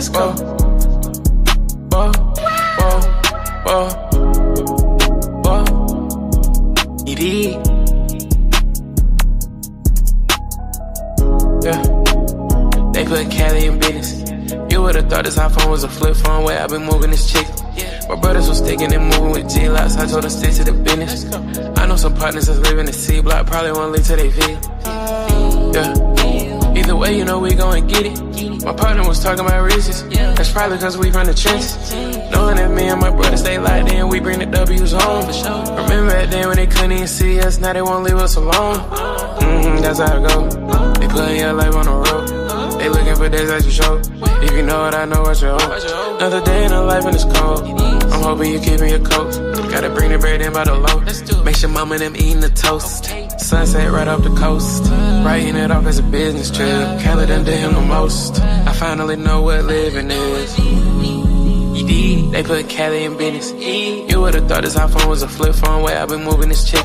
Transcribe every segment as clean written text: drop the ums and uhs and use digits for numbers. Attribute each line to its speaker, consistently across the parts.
Speaker 1: Let's go. Whoa, whoa, whoa, whoa. ED. Yeah. They put Cali in business. You would've thought this iPhone was a flip phone where I been moving this chick. My brothers was sticking and moving with G-Locks, I told her stick to the business. I know some partners that's living in C-Block, probably won't leave till they feel. Yeah. Either way, you know we gon' get it. My partner was talking about riches. That's probably cause we from the trenches. Knowing that me and my brother stay locked in, we bring the W's home. Remember back then when they couldn't even see us, now they won't leave us alone. That's how it go. They putting your life on the road. They looking for days that you show. If you know what I know, what you owe. Another day in the life and it's cold. I'm hoping you keep me your coat. Gotta bring the bread in by the low. Make sure mama and them eating the toast. Sunset right off the coast. Writing it off as a business trip. Cali done did him the most. I finally know what living is. ED, they put Cali in business. You would've thought this iPhone was a flip phone where I been moving this chick.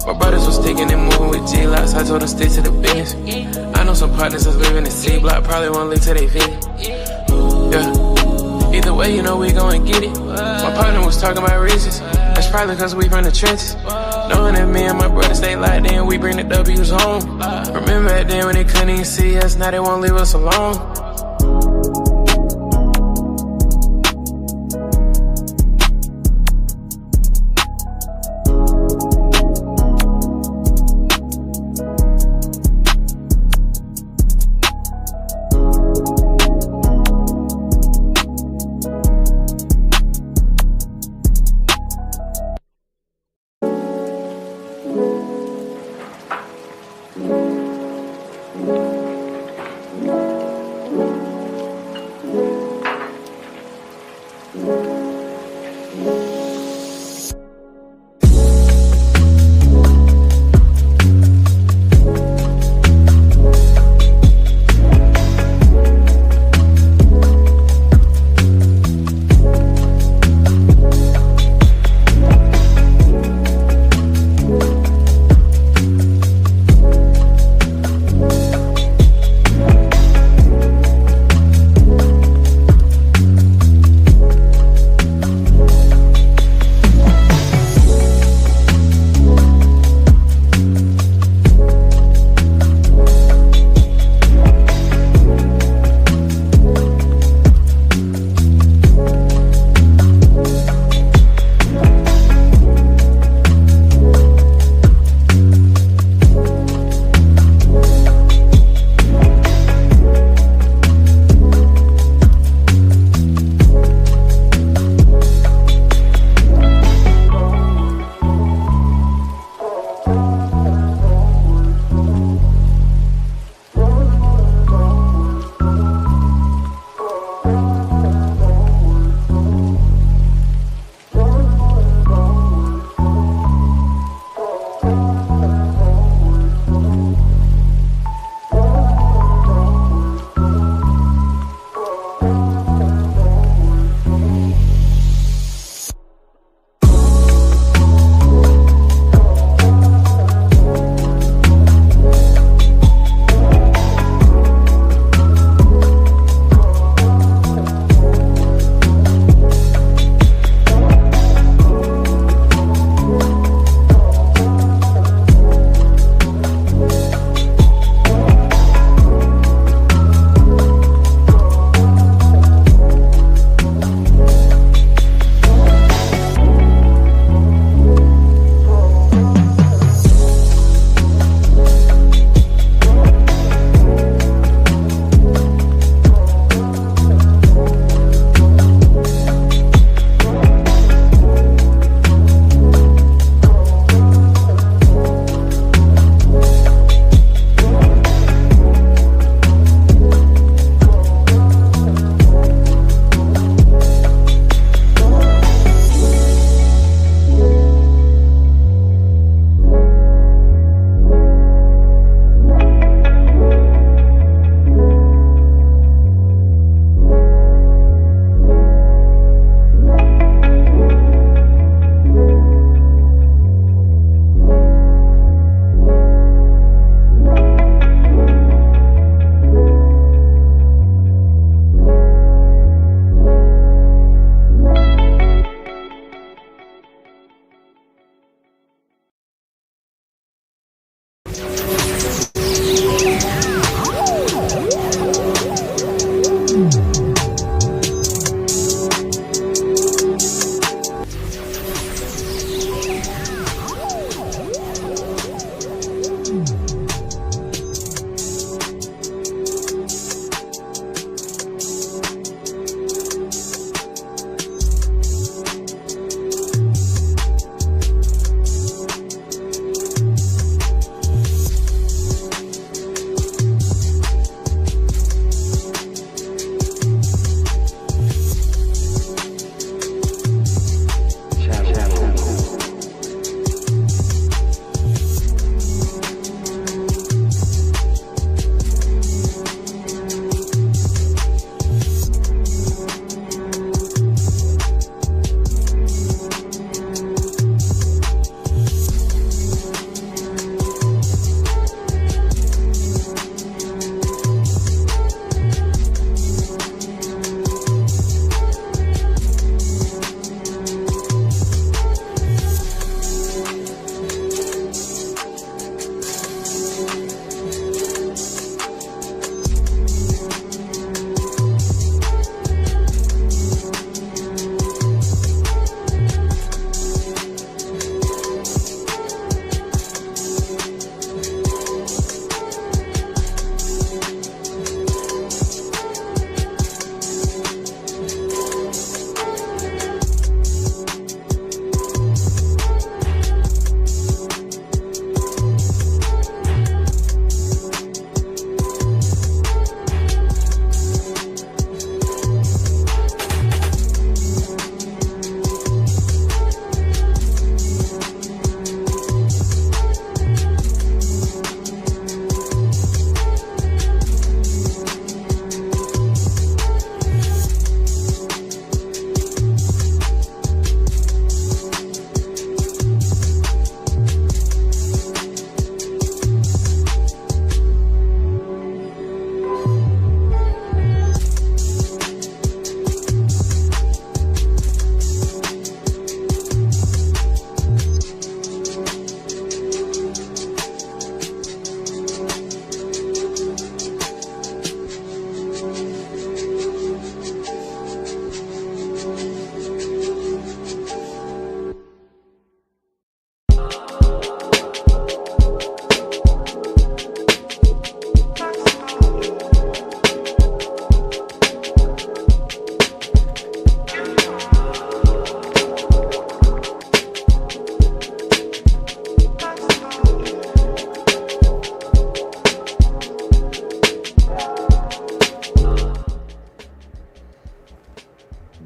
Speaker 1: My brothers was sticking and moving with G-Locks, I told them stick to the business. I know some partners that's living in C-Block, probably won't leave till they feel. Yeah. Either way, you know we gon' get it. My partner was talking about riches. That's probably cause we from the trenches. Knowing that me and my brother stay locked in, we bring the W's home. Remember back then when they couldn't even see us, now they won't leave us alone.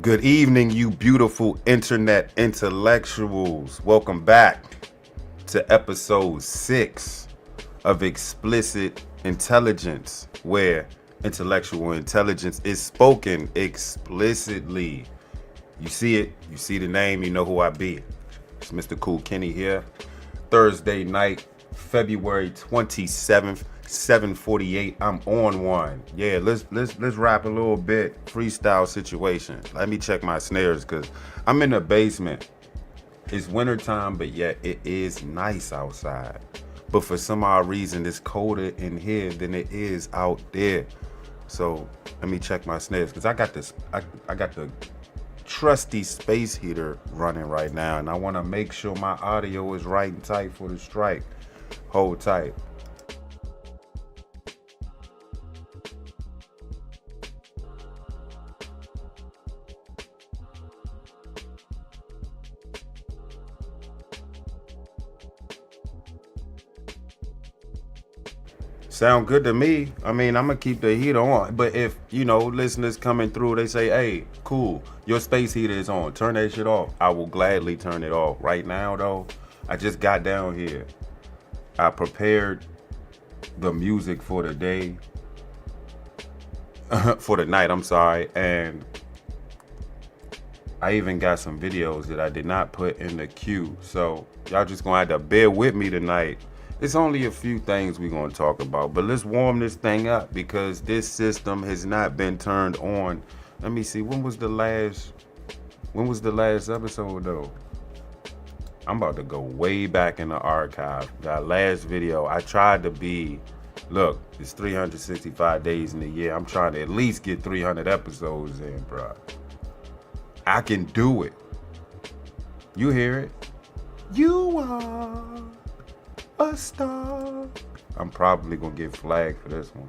Speaker 2: Good evening, you beautiful internet intellectuals. Welcome back to episode 6 of Explicit Intelligence, where intellectual intelligence is spoken explicitly. You see it, you see the name, you know who I be. It's Mr. Cool Kenny here. Thursday night, February 27th, 7:48. I'm on one. Yeah, let's rap a little bit. Freestyle situation. Let me check my snares because I'm in the basement. It's wintertime, but yet it is nice outside. But for some odd reason, it's colder in here than it is out there. So let me check my snares because I got this. I got the trusty space heater running right now, and I want to make sure my audio is right and tight for the strike. Hold tight. Sound good to me. I mean, I'm gonna keep the heater on. But if, listeners coming through, they say, hey, cool, your space heater is on. Turn that shit off. I will gladly turn it off. Right now, though, I just got down here. I prepared the music for the day. For the night, I'm sorry. And I even got some videos that I did not put in the queue. So y'all just gonna have to bear with me tonight. It's only a few things we're going to talk about, but let's warm this thing up because this system has not been turned on. Let me see. When was the last episode though? I'm about to go way back in the archive. That last video, I tried to be, look, it's 365 days in a year. I'm trying to at least get 300 episodes in, bro. I can do it. You hear it? You are a star. I'm probably gonna get flagged for this one.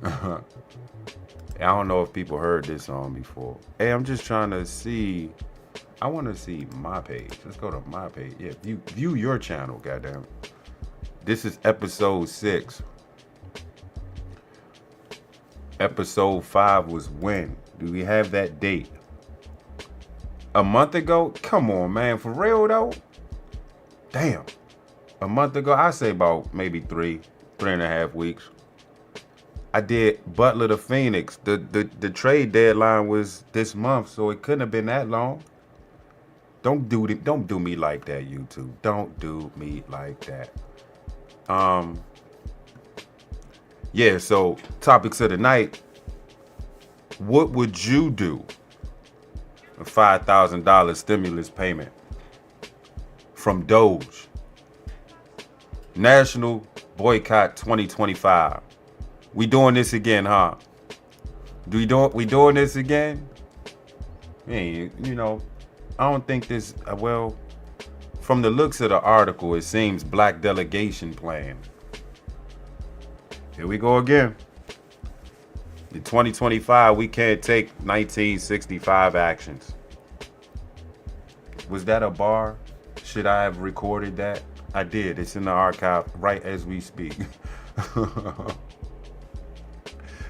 Speaker 2: I don't know if people heard this song before. Hey, I'm just trying to see. I want to see my page. Let's go to my page. Yeah, view your channel, goddamn. This is episode 6. Episode 5 was when? Do we have that date? A month ago? Come on, man. For real though? Damn. A month ago, I say about maybe 3.5 weeks. I did Butler to Phoenix. The trade deadline was this month, so it couldn't have been that long. Don't do me like that, YouTube. Don't do me like that. Yeah, so topics of the night. What would you do? A $5,000 stimulus payment from Doge. National Boycott 2025. We doing this again, huh? We doing this again? Hey, I don't think this, from the looks of the article, it seems black delegation plan. Here we go again. In 2025, we can't take 1965 actions. Was that a bar? Should I have recorded that? I did. It's in the archive right as we speak.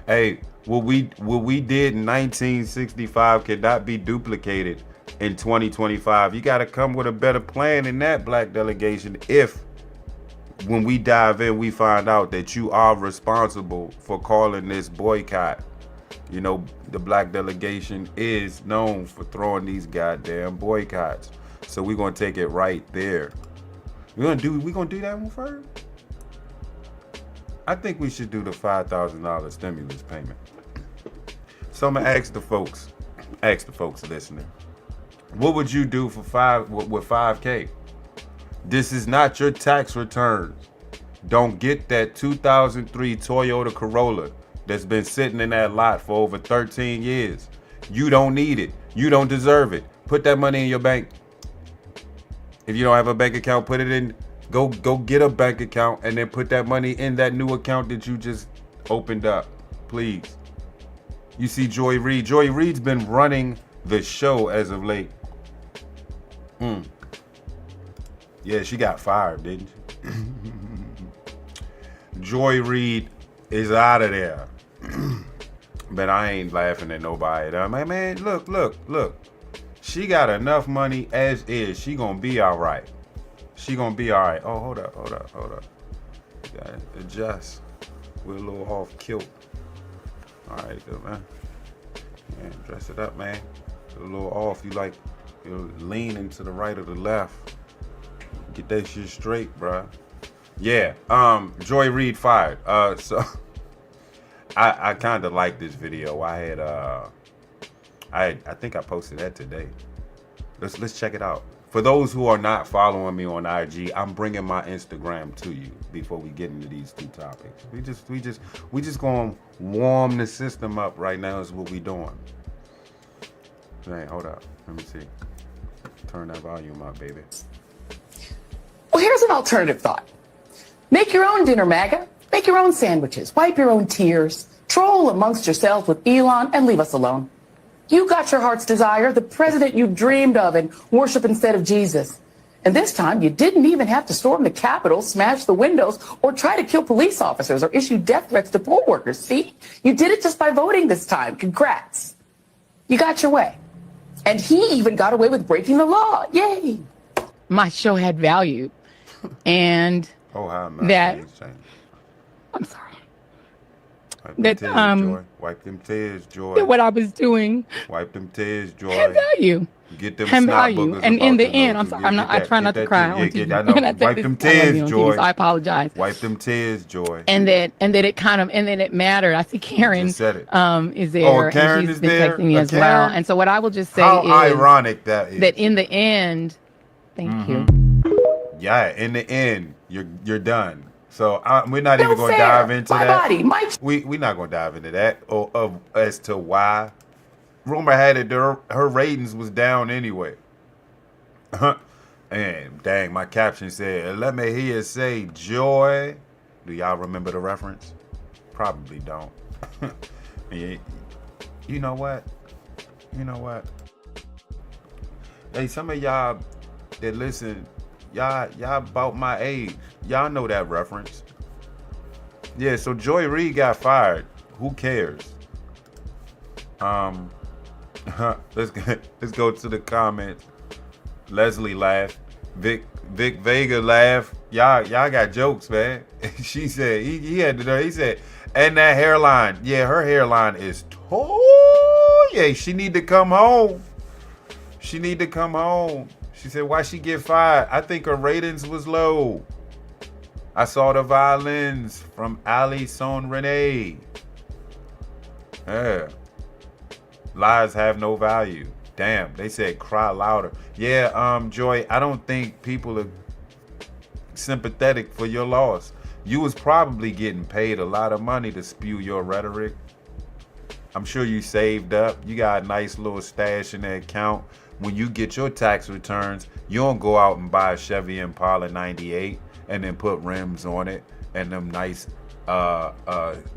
Speaker 2: Hey, what we did in 1965 cannot be duplicated in 2025. You got to come with a better plan than that, black delegation. If when we dive in, we find out that you are responsible for calling this boycott. The black delegation is known for throwing these goddamn boycotts. So we're going to take it right there. We gonna do that one first? I think we should do the $5,000 stimulus payment. So I'm gonna ask the folks listening, what would you do for with 5K? This is not your tax returns. Don't get that 2003 Toyota Corolla that's been sitting in that lot for over 13 years. You don't need it. You don't deserve it. Put that money in your bank. If you don't have a bank account, put it in. Go get a bank account and then put that money in that new account that you just opened up, please. You see Joy Reid. Joy Reid's been running the show as of late. Yeah, she got fired, didn't she? Joy Reid is out of there. But I ain't laughing at nobody. I'm like, man, look. She got enough money as is. She gonna be all right. She gonna be all right. Oh, hold up. You gotta adjust. We're a little off kilt. All right, good, man. Man, dress it up, man. A little off. You leaning to the right or the left. Get that shit straight, bruh. Yeah. Joy Reid fired. So I kind of like this video. I think I posted that today. Let's check it out. For those who are not following me on IG, I'm bringing my Instagram to you before we get into these two topics. We just going to warm the system up right now is what we doing. Hey, hold up. Let me see. Turn that volume up, baby.
Speaker 3: Well, here's an alternative thought. Make your own dinner, MAGA. Make your own sandwiches. Wipe your own tears. Troll amongst yourselves with Elon and leave us alone. You got your heart's desire, the president you dreamed of, and worship instead of Jesus. And this time, you didn't even have to storm the Capitol, smash the windows, or try to kill police officers or issue death threats to poll workers. See? You did it just by voting this time. Congrats. You got your way. And he even got away with breaking the law. Yay.
Speaker 4: My show had value. And that... I'm sorry.
Speaker 2: Wipe them tears, Joy.
Speaker 4: What I was doing.
Speaker 2: Wipe them tears, Joy.
Speaker 4: Had value.
Speaker 2: Get them
Speaker 4: Had
Speaker 2: snot
Speaker 4: value.
Speaker 2: boogers.
Speaker 4: And in the end, I'm sorry. I try not to cry on TV.
Speaker 2: I know. Wipe them tears, Joy.
Speaker 4: So I apologize.
Speaker 2: Wipe them tears, Joy.
Speaker 4: And that it mattered. I see Karen is there.
Speaker 2: Oh, Karen
Speaker 4: and she's
Speaker 2: is
Speaker 4: been
Speaker 2: there?
Speaker 4: texting me as well. And so what I will just say
Speaker 2: How
Speaker 4: is
Speaker 2: ironic that is.
Speaker 4: that in the end, thank you.
Speaker 2: Yeah, in the end, you're done. So we're not even going to dive into that. We're not going to dive into that as to why. Rumor had it her ratings was down anyway. And dang, my caption said, "Let me hear you say joy." Do y'all remember the reference? Probably don't. You know what? Hey, some of y'all that listen, y'all about my age. Y'all know that reference. Yeah, so Joy Reid got fired. Who cares? Let's go to the comments. Leslie laughed. Vic Vega laughed. Y'all got jokes, man. She said he had to know. He said, and that hairline. Yeah, her hairline is yeah, she need to come home. She said, why she get fired? I think her ratings was low. I saw the violins from Ali Son Renee. Yeah. Lies have no value. Damn, they said cry louder. Yeah, Joy, I don't think people are sympathetic for your loss. You was probably getting paid a lot of money to spew your rhetoric. I'm sure you saved up. You got a nice little stash in the account. When you get your tax returns, you don't go out and buy a Chevy Impala 98 and then put rims on it and them nice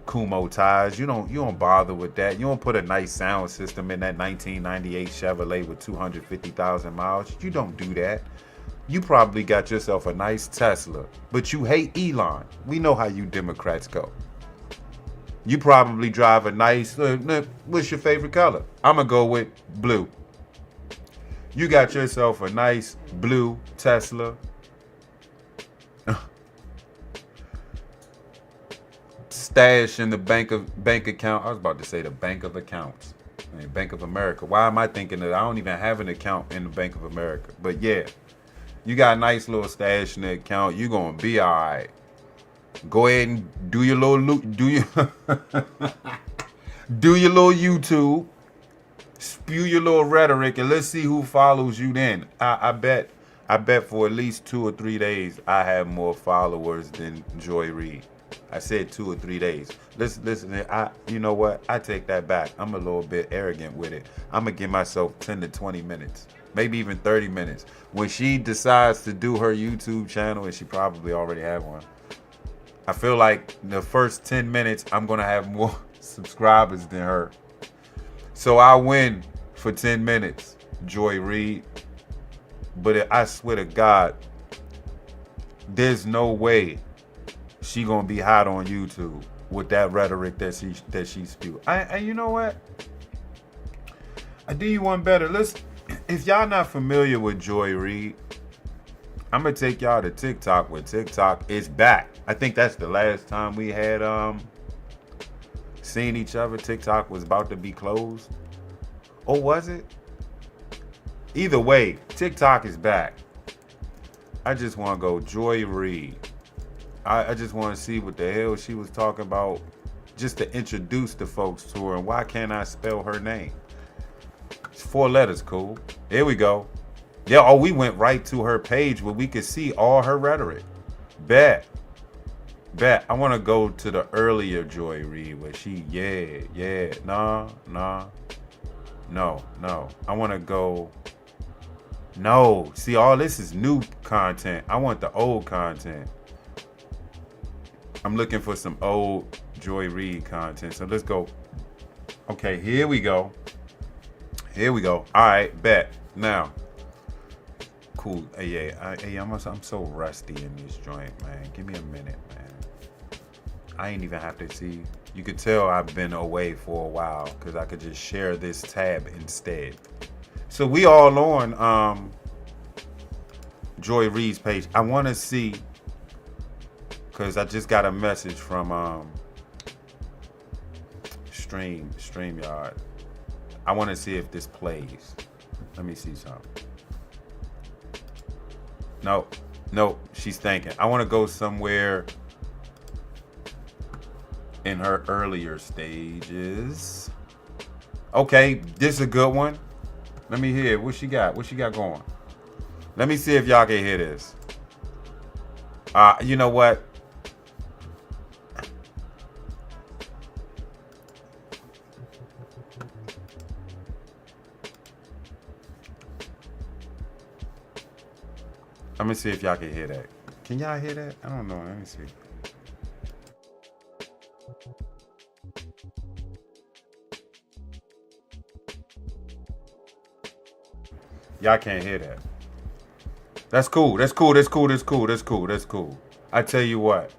Speaker 2: Kumo tires. You don't bother with that. You don't put a nice sound system in that 1998 Chevrolet with 250,000 miles. You don't do that. You probably got yourself a nice Tesla, but you hate Elon. We know how you Democrats go. You probably drive a nice, what's your favorite color? I'm gonna go with blue. You got yourself a nice blue Tesla. Stash in the bank account. I was about to say the Bank of Accounts. I mean, Bank of America. Why am I thinking that I don't even have an account in the Bank of America? But yeah, you got a nice little stash in the account. You're gonna be all right. Go ahead and do your little do your little YouTube. Spew your little rhetoric and let's see who follows you then. I bet for at least 2 or 3 days I have more followers than Joy Reid. I said 2 or 3 days. Listen, you know what? I take that back. I'm a little bit arrogant with it. I'm gonna give myself 10 to 20 minutes, maybe even 30 minutes. When she decides to do her YouTube channel, and she probably already have one, I feel like the first 10 minutes I'm gonna have more subscribers than her. So I win for 10 minutes, Joy Reid. But I swear to God, there's no way she gonna be hot on YouTube. with that rhetoric that she spewed. And you know what? I do you one better. If y'all not familiar with Joy Reid, I'm gonna take y'all to TikTok, where TikTok is back. I think that's the last time we had seen each other. TikTok was about to be closed. Or was it? Either way, TikTok is back. I just want to go Joy Reid. I just want to see what the hell she was talking about, just to introduce the folks to her. And why can't I spell her name? It's 4 letters, cool. Here we go. Yeah, we went right to her page where we could see all her rhetoric. Bet. I want to go to the earlier Joy Reid where she, no. I want to go, no. See, all this is new content. I want the old content. I'm looking for some old Joy Reid content. So let's go. Okay, here we go. All right, bet. Now, cool. I'm so rusty in this joint, man. Give me a minute, man. I ain't even have to see. You could tell I've been away for a while because I could just share this tab instead. So we all on Joy Reid's page. I want to see, because I just got a message from StreamYard. I want to see if this plays. Let me see something. No, she's thinking. I want to go somewhere in her earlier stages. Okay, this is a good one. Let me hear what she got. What she got going? Let me see if y'all can hear this. You know what? Let me see if y'all can hear that. Can y'all hear that? I don't know. Let me see. Y'all can't hear that. That's cool. I tell you what.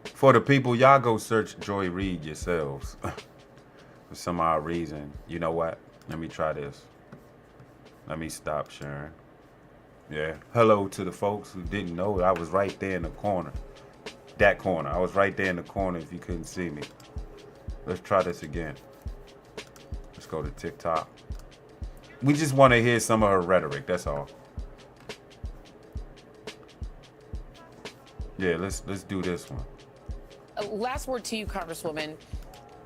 Speaker 2: For the people, y'all go search Joy Reid yourselves. For some odd reason. You know what? Let me try this. Let me stop sharing. Yeah. Hello to the folks who didn't know I was right there in the corner. That corner. I was right there in the corner if you couldn't see me. Let's try this again. Let's go to TikTok. We just want to hear some of her rhetoric. That's all. Yeah, let's do this one.
Speaker 5: Last word to you, Congresswoman.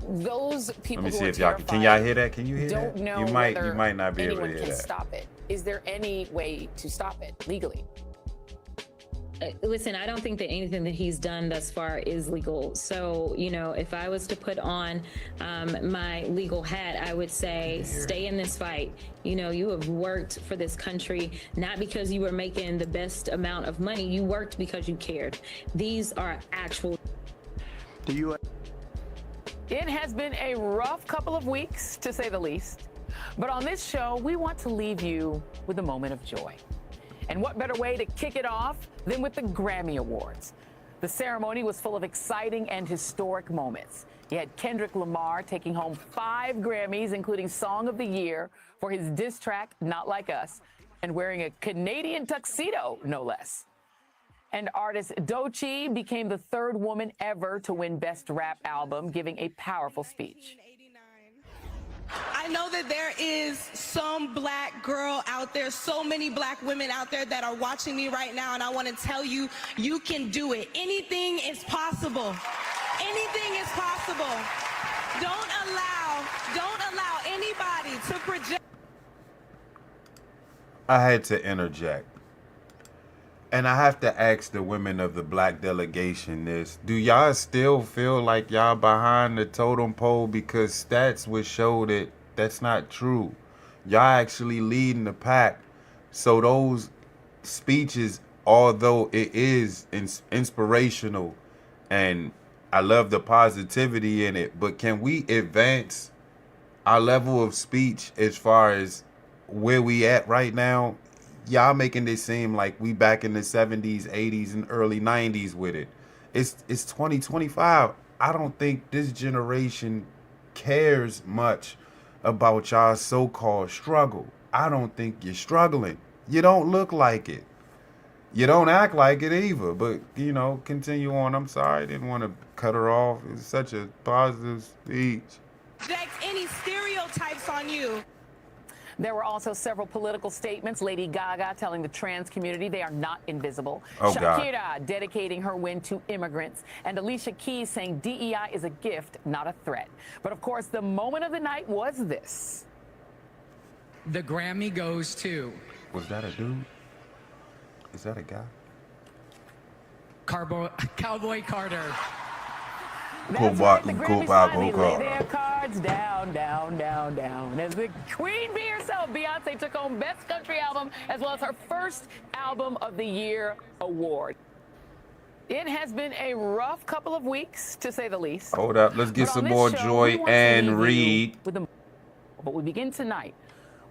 Speaker 5: Those people
Speaker 2: Let me
Speaker 5: who
Speaker 2: see
Speaker 5: are
Speaker 2: if y'all can y'all hear that? Can you hear
Speaker 5: don't
Speaker 2: that?
Speaker 5: know
Speaker 2: You might not be able to
Speaker 5: anyone
Speaker 2: hear
Speaker 5: can
Speaker 2: that.
Speaker 5: stop it. Is there any way to stop it legally?
Speaker 6: Listen, I don't think that anything that he's done thus far is legal. So, if I was to put on my legal hat, I would say stay in this fight. You have worked for this country, not because you were making the best amount of money. You worked because you cared. These are actual.
Speaker 3: It has been a rough couple of weeks, to say the least. But on this show, we want to leave you with a moment of joy. And what better way to kick it off than with the Grammy Awards? The ceremony was full of exciting and historic moments. You had Kendrick Lamar taking home 5 Grammys, including Song of the Year, for his diss track, Not Like Us, and wearing a Canadian tuxedo, no less. And artist Doechii became the 3rd woman ever to win Best Rap Album, giving a powerful speech.
Speaker 7: I know that there is some black girl out there, so many black women out there that are watching me right now, and I want to tell you, you can do it. Anything is possible. Anything is possible. Don't allow anybody to project.
Speaker 2: I had to interject. And I have to ask the women of the black delegation this. Do y'all still feel like y'all behind the totem pole? Because stats would show that that's not true. Y'all actually leading the pack. So those speeches, although it is inspirational and I love the positivity in it, but can we advance our level of speech as far as where we at right now? Y'all making this seem like we back in the 70s, 80s, and early 90s with it. It's 2025. I don't think this generation cares much about y'all so-called struggle. I don't think you're struggling. You don't look like it. You don't act like it either. But, you know, continue on. I'm sorry. I didn't want to cut her off. It's such a positive speech.
Speaker 7: Project any stereotypes on you.
Speaker 3: There were also several political statements. Lady Gaga telling the trans community they are not invisible.
Speaker 2: Oh, God.
Speaker 3: Shakira dedicating her win to immigrants. And Alicia Keys saying DEI is a gift, not a threat. But of course, the moment of the night was this.
Speaker 8: The Grammy goes to
Speaker 2: Was that a dude? Is that a guy?
Speaker 8: Cowboy Carter.
Speaker 3: That's right, the Grammys finally lay their cards down, down, down, down. As the queen bee herself, Beyonce took home Best Country Album as well as her first Album of the Year award. It has been a rough couple of weeks, to say the least.
Speaker 2: Hold up. Let's get some more Joy Ann Reid.
Speaker 3: But we begin tonight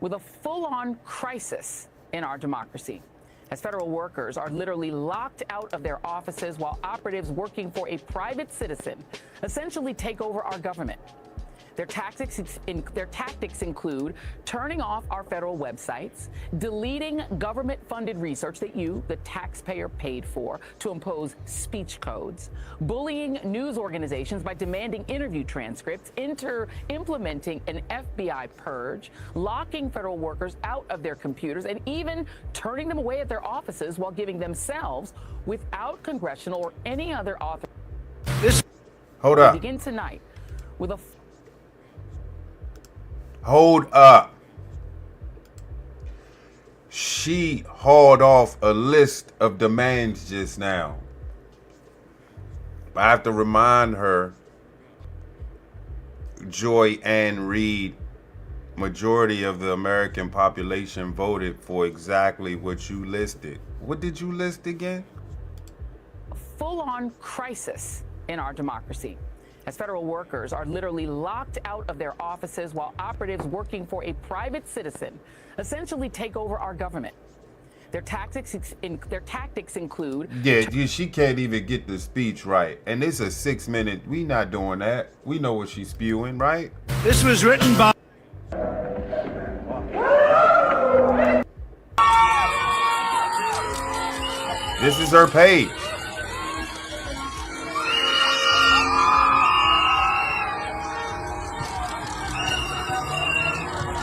Speaker 3: with a full-on crisis in our democracy, as federal workers are literally locked out of their offices while operatives working for a private citizen essentially take over our government. Their tactics include turning off our federal websites, deleting government-funded research that you, the taxpayer, paid for to impose speech codes, bullying news organizations by demanding interview transcripts, implementing an FBI purge, locking federal workers out of their computers, and even turning them away at their offices while giving themselves, without congressional or any other authorization.
Speaker 2: Hold up.
Speaker 3: We begin tonight with a
Speaker 2: Hold up. She hauled off a list of demands just now. I have to remind her, Joy Ann Reid, majority of the American population voted for exactly what you listed. What did you list again?
Speaker 3: Full-on crisis in our democracy, as federal workers are literally locked out of their offices while operatives working for a private citizen essentially take over our government. Their tactics include...
Speaker 2: Yeah, she can't even get the speech right. And it's a 6-minute... We not doing that. We know what she's spewing, right?
Speaker 9: This was written by...
Speaker 2: This is her page.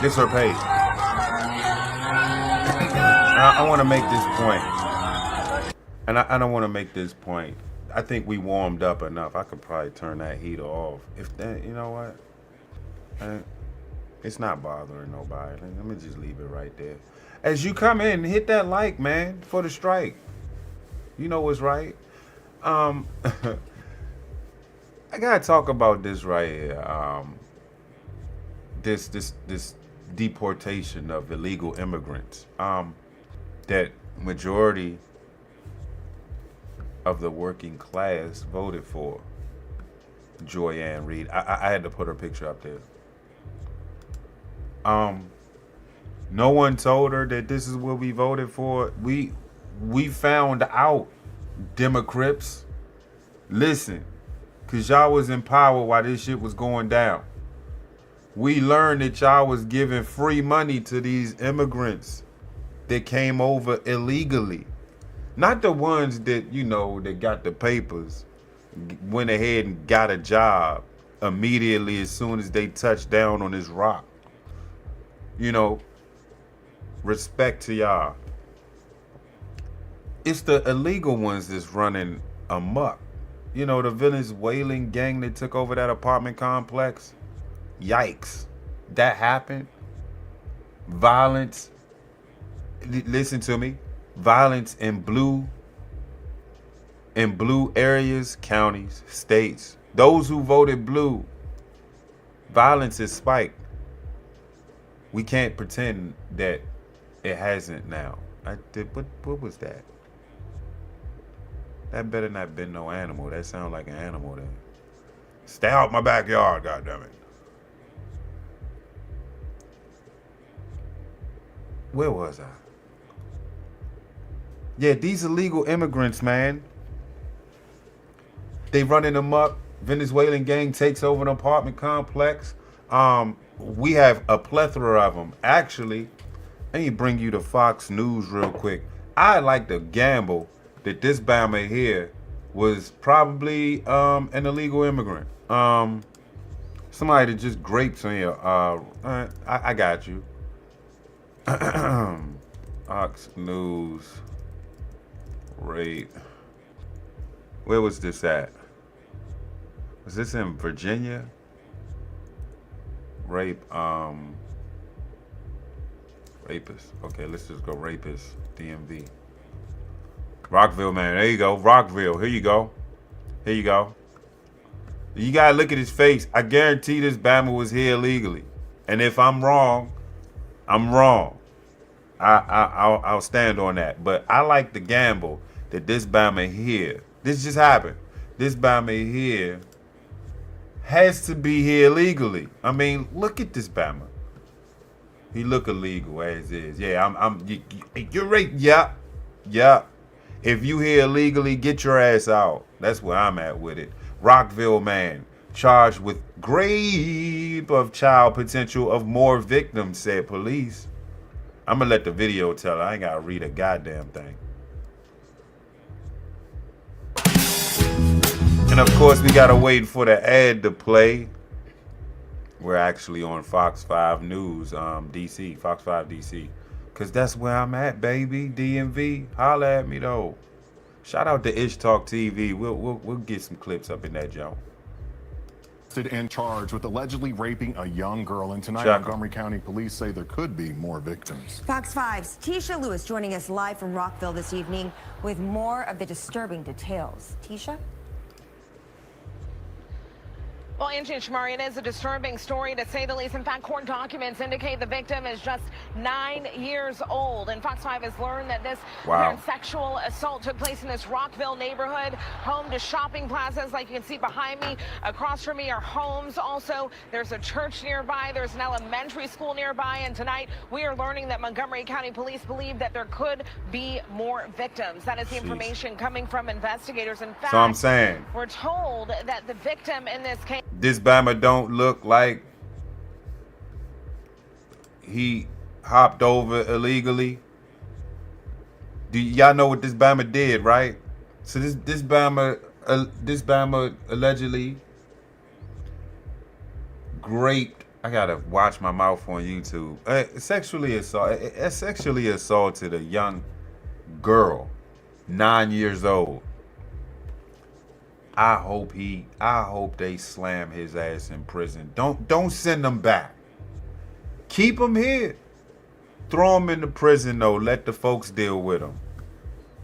Speaker 2: This is her page. I want to make this point. And I don't want to make this point. I think we warmed up enough. I could probably turn that heater off. If that, you know what? It's not bothering nobody. Let me just leave it right there. As you come in, hit that like, man, for the strike. You know what's right. I gotta talk about this right here. This deportation of illegal immigrants. That majority of the working class voted for. Joy Ann Reid. I had to put her picture up there. No one told her that this is what we voted for. We found out, Democrats. Listen, cause y'all was in power while this shit was going down. We learned that y'all was giving free money to these immigrants that came over illegally. Not the ones that, you know, that got the papers, went ahead and got a job immediately as soon as they touched down on this rock. You know, respect to y'all. It's the illegal ones that's running amok. You know, the Venezuelan gang that took over that apartment complex. Yikes. That happened. Violence. Listen to me. Violence in blue areas, counties, states. Those who voted blue, violence is spiked. We can't pretend that it hasn't now. What was that? That better not been no animal. That sound like an animal then. Stay out my backyard, goddammit. Where was I? Yeah, these illegal immigrants, man. They running them up. Venezuelan gang takes over an apartment complex. We have a plethora of them. Actually, let me bring you to Fox News real quick. I like to gamble that this Bama here was probably an illegal immigrant. Somebody that just grapes on you. I got you. Fox News rape. Where was this at? Was this in Virginia? Rape, rapist. Okay, let's just go rapist, DMV. Rockville, man. There you go. Rockville. Here you go. Here you go. You gotta look at his face. I guarantee this Bama was here illegally. And if I'm wrong, I'm wrong. I'll stand on that. But I like to gamble that this Bama here, this just happened. This Bama here has to be here legally. I mean, look at this Bama. He look illegal as is. Yeah, you're right. Yeah. If you here illegally, get your ass out. That's where I'm at with it. Rockville man charged with rape of child potential of more victims, said police. I'm gonna let the video tell. I ain't gotta read a goddamn thing. And of course, we gotta wait for the ad to play. We're actually on Fox 5 News, DC, Fox 5 DC. Cause that's where I'm at, baby. DMV. Holla at me though. Shout out to Ish Talk TV. We'll get some clips up in that joint.
Speaker 9: And charged with allegedly raping a young girl. And tonight, Montgomery County police say there could be more victims.
Speaker 10: Fox 5's Tisha Lewis joining us live from Rockville this evening with more of the disturbing details. Tisha?
Speaker 5: Well, Angie and Shamari, it is a disturbing story to say the least. In fact, court documents indicate the victim is just 9 years old. And Fox 5 has learned that this sexual assault took place in this Rockville neighborhood, home to shopping plazas like you can see behind me. Across from me are homes. Also, there's a church nearby. There's an elementary school nearby. And tonight, we are learning that Montgomery County police believe that there could be more victims. That is the information coming from investigators. In fact,
Speaker 2: so I'm saying,
Speaker 5: we're told that the victim in this case,
Speaker 2: this Bama don't look like he hopped over illegally. Do y'all know what this Bama did, right? So this Bama allegedly raped. I gotta watch my mouth on YouTube. Sexually assaulted a young girl, 9 years old. I hope they slam his ass in prison. Don't send him back. Keep him here. Throw him into prison though. Let the folks deal with him.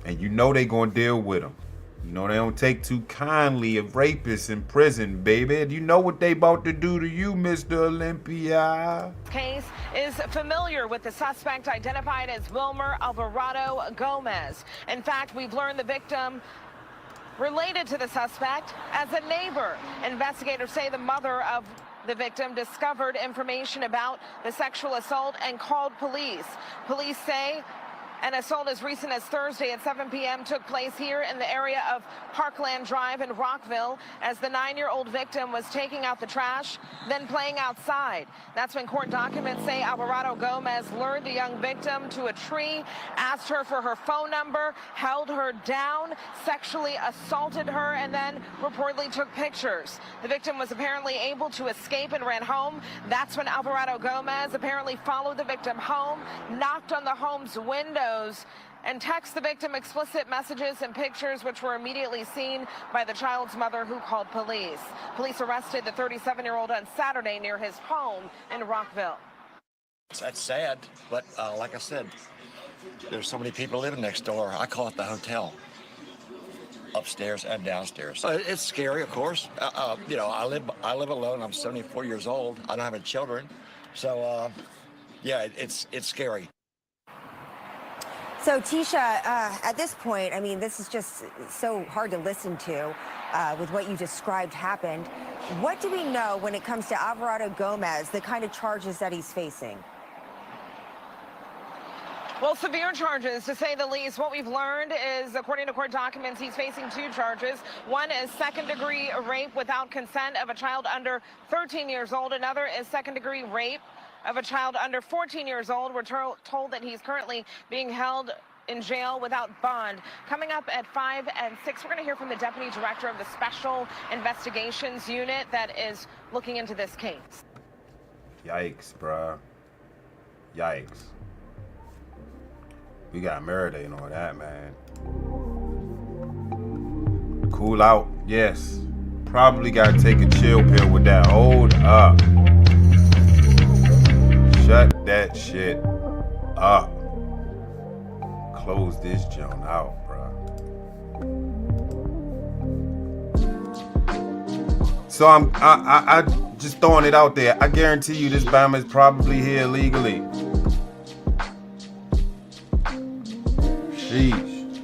Speaker 2: And you know they gonna deal with him. You know they don't take too kindly of rapists in prison, baby. You know what they about to do to you, Mr. Olympia.
Speaker 5: Case is familiar with the suspect identified as Wilmer Alvarado Gomez. In fact, we've learned the victim related to the suspect as a neighbor. Investigators say the mother of the victim discovered information about the sexual assault and called police. Police say an assault as recent as Thursday at 7 p.m. took place here in the area of Parkland Drive in Rockville as the 9-year-old victim was taking out the trash, then playing outside. That's when court documents say Alvarado Gomez lured the young victim to a tree, asked her for her phone number, held her down, sexually assaulted her, and then reportedly took pictures. The victim was apparently able to escape and ran home. That's when Alvarado Gomez apparently followed the victim home, knocked on the home's windows, and text the victim explicit messages and pictures, which were immediately seen by the child's mother, who called police. Police arrested the 37-year-old on Saturday near his home in Rockville.
Speaker 11: That's sad, but like I said, there's so many people living next door. I call it the hotel, upstairs and downstairs. It's scary, of course. You know, I live alone. I'm 74 years old. I don't have any children, so yeah, it's scary.
Speaker 10: So, Tisha, at this point, I mean, this is just so hard to listen to with what you described happened. What do we know when it comes to Alvarado Gomez, the kind of charges that he's facing?
Speaker 5: Well, severe charges, to say the least. What we've learned is, according to court documents, he's facing 2 charges. One is second-degree rape without consent of a child under 13 years old. Another is second-degree rape of a child under 14 years old. We're told that he's currently being held in jail without bond. Coming up at 5 and 6, we're going to hear from the Deputy Director of the Special Investigations Unit that is looking into this case.
Speaker 2: Yikes, bruh. Yikes. We got Meredith and all that, man. Cool out, yes. Probably gotta take a chill pill with that. Hold up. Shut that shit up. Close this joint out, bro. So I just throwing it out there. I guarantee you this Bama is probably here illegally. Sheesh.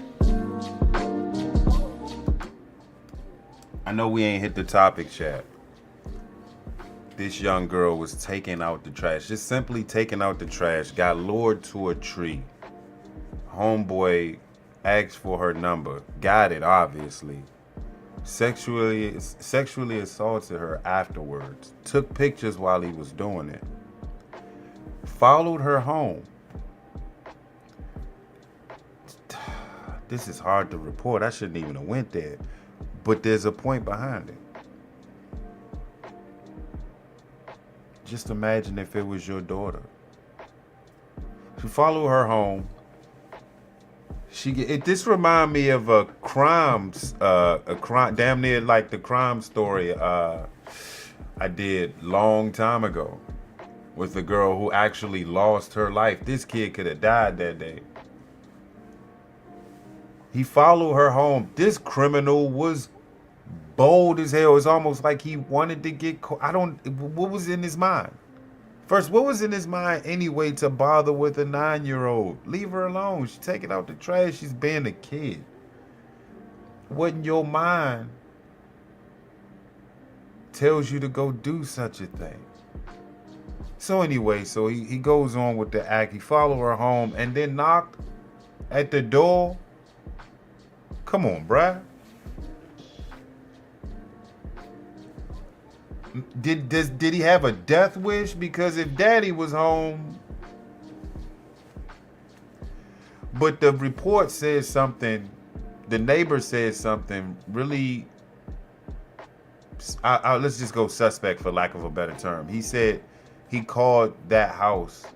Speaker 2: I know we ain't hit the topic yet. This young girl was taking out the trash, just simply taking out the trash, got lured to a tree. Homeboy asked for her number, got it obviously. Sexually assaulted her afterwards, took pictures while he was doing it. Followed her home. This is hard to report. I shouldn't even have went there. But there's a point behind it. Just imagine if it was your daughter. She followed her home. This remind me of a crime, damn near like the crime story I did long time ago with the girl who actually lost her life. This kid could have died that day. He followed her home. This criminal was bold as hell. It's almost like he wanted to get caught. What was in his mind? First, what was in his mind anyway to bother with a 9-year-old? Leave her alone. She's taking out the trash. She's being a kid. What in your mind tells you to go do such a thing? So anyway, he goes on with the act. He followed her home and then knocked at the door. Come on, bruh. Did he have a death wish? Because if daddy was home, but the report says something, the neighbor says something really, let's just go suspect for lack of a better term. He said he called that house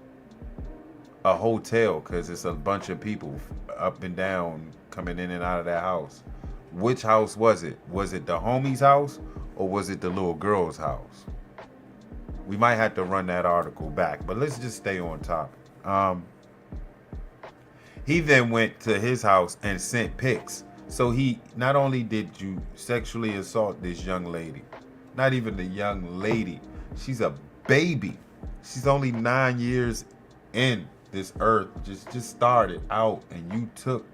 Speaker 2: a hotel because it's a bunch of people up and down coming in and out of that house. Which house was it? Was it the homie's house or was it the little girl's house? We might have to run that article back, but let's just stay on topic. He then went to his house and sent pics. So he, not only did you sexually assault this young lady, not even the young lady, she's a baby. She's only 9 years in this earth, just started out, and you took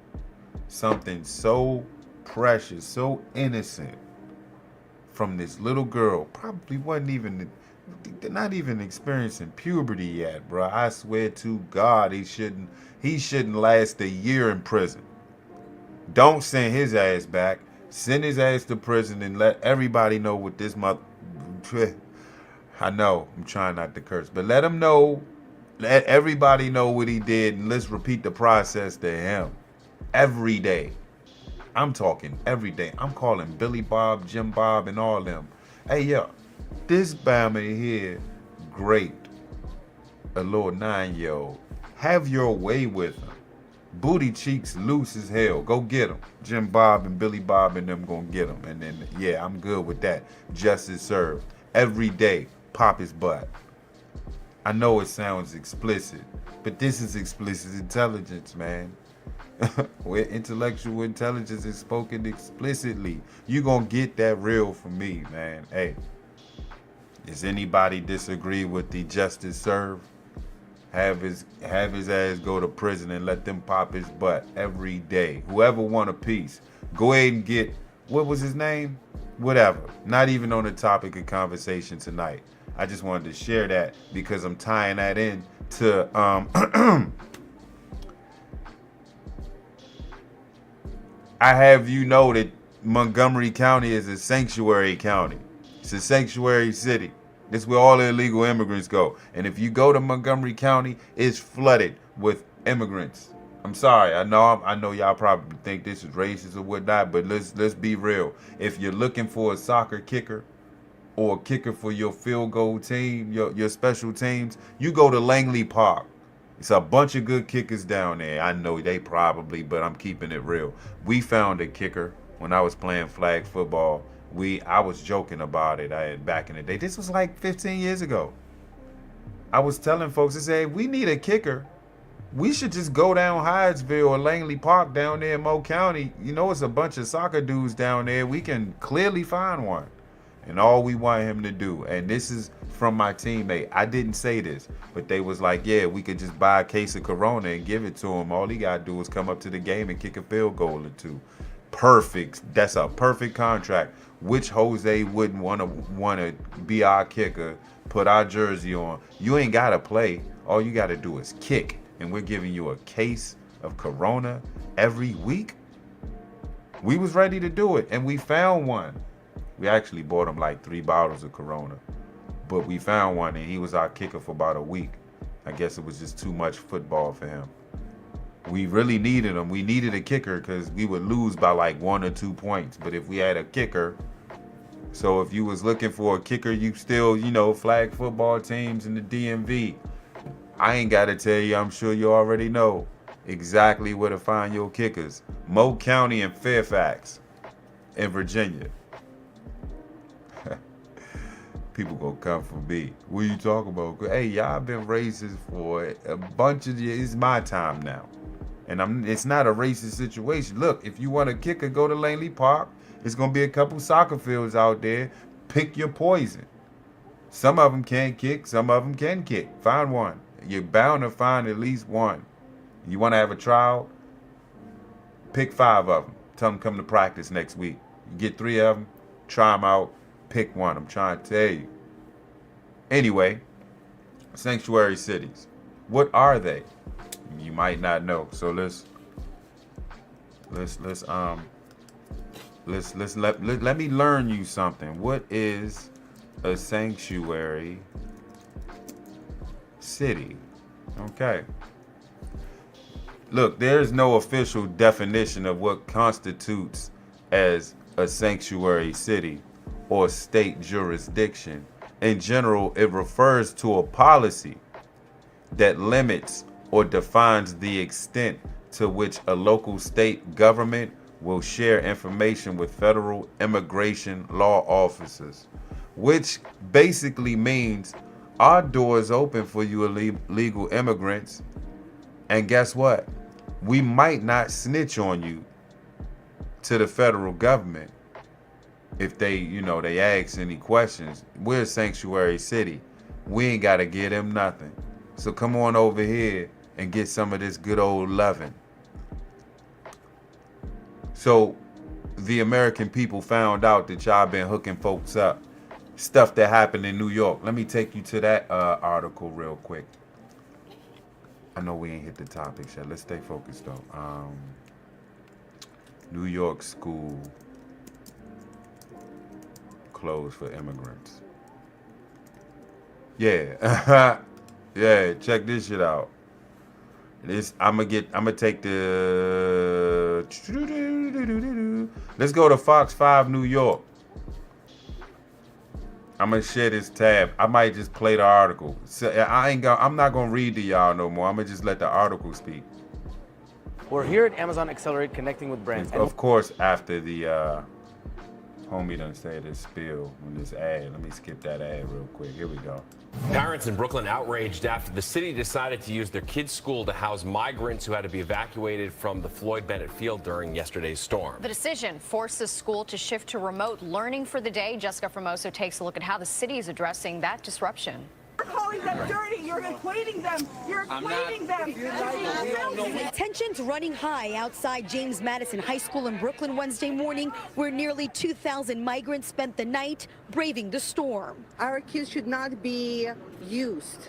Speaker 2: something so precious, so innocent from this little girl. Probably not even experiencing puberty yet, bro. I swear to God, he shouldn't last a year in prison. Don't send his ass back. Send his ass to prison and let everybody know what this mother. I know I'm trying not to curse, but let him know. Let everybody know what he did, and let's repeat the process to him. Every day. I'm talking every day. I'm calling Billy Bob, Jim Bob, and all them. Hey, yo, this Bama here, great. A little 9-year-old. Have your way with him. Booty cheeks loose as hell. Go get him. Jim Bob and Billy Bob and them gonna get him. And then, yeah, I'm good with that. Justice served. Every day, pop his butt. I know it sounds explicit, but this is explicit intelligence, man. Where intellectual intelligence is spoken explicitly. You gonna get that real from me, man. Hey, does anybody disagree with the justice served? Have his ass go to prison and let them pop his butt every day. Whoever want a piece, go ahead and get, what was his name? Whatever. Not even on the topic of conversation tonight. I just wanted to share that because I'm tying that in to I have you know that Montgomery County is a sanctuary county. It's a sanctuary city. This is where all the illegal immigrants go. And if you go to Montgomery County, it's flooded with immigrants. I'm sorry. I know y'all probably think this is racist or whatnot, but let's be real. If you're looking for a soccer kicker or a kicker for your field goal team, your special teams, you go to Langley Park. It's a bunch of good kickers down there. I know they probably, but I'm keeping it real. We found a kicker when I was playing flag football. I was joking about it back in the day. This was like 15 years ago. I was telling folks, I said, we need a kicker. We should just go down Hyattsville or Langley Park down there in Mo County. You know, it's a bunch of soccer dudes down there. We can clearly find one. And all we want him to do, and this is from my teammate. I didn't say this, but they was like, yeah, we could just buy a case of Corona and give it to him. All he got to do is come up to the game and kick a field goal or two. Perfect. That's a perfect contract. Which Jose wouldn't want to be our kicker, put our jersey on? You ain't got to play. All you got to do is kick. And we're giving you a case of Corona every week. We was ready to do it, and we found one. We actually bought him like 3 bottles of Corona, but we found one, and he was our kicker for about a week. I guess it was just too much football for him. We really needed him. We needed a kicker because we would lose by like 1 or 2 points. But if we had a kicker, so if you was looking for a kicker, you still, flag football teams in the DMV. I ain't got to tell you, I'm sure you already know exactly where to find your kickers. Mo County and Fairfax in Virginia. People gonna come for me. What you talking about? Hey, y'all been racist for a bunch of years. It's my time now. And it's not a racist situation. Look, if you want a kicker, go to Langley Park. There's gonna be a couple soccer fields out there. Pick your poison. Some of them can't kick, some of them can kick. Find one. You're bound to find at least one. You want to have a trial? Pick 5 of them. Tell them come to practice next week. You get 3 of them, try them out, pick one. I'm trying to tell you. Anyway, sanctuary cities. What are they? You might not know. So let me learn you something. What is a sanctuary city? Okay. Look, there's no official definition of what constitutes as a sanctuary city or state jurisdiction. In general, it refers to a policy that limits or defines the extent to which a local state government will share information with federal immigration law officers, which basically means our doors open for you illegal immigrants. And guess what? We might not snitch on you to the federal government if they ask any questions. We're a sanctuary city. We ain't got to give them nothing. So come on over here and get some of this good old loving. So the American people found out that y'all been hooking folks up. Stuff that happened in New York. Let me take you to that article real quick. I know we ain't hit the topics yet. Let's stay focused though. New York school closed for immigrants. Yeah. Yeah, check this shit out. I'm gonna take the let's go to Fox 5 New York. I'm gonna share this tab. I might just play the article. So I'm not gonna read to y'all no more. I'm gonna just let the article speak.
Speaker 12: We're here at Amazon Accelerate, connecting with brands.
Speaker 2: Of course, after the homie done say this spiel on this ad. Let me skip that ad real quick. Here we go.
Speaker 13: Parents in Brooklyn outraged after the city decided to use their kids' school to house migrants who had to be evacuated from the Floyd Bennett Field during yesterday's storm.
Speaker 14: The decision forced the school to shift to remote learning for the day. Jessica Formoso takes a look at how the city is addressing that disruption.
Speaker 15: You're calling them dirty. You're equating them. You're equating them.
Speaker 16: Tensions running high outside James Madison High School in Brooklyn Wednesday morning, where nearly 2,000 migrants spent the night braving the storm.
Speaker 15: Our kids should not be used.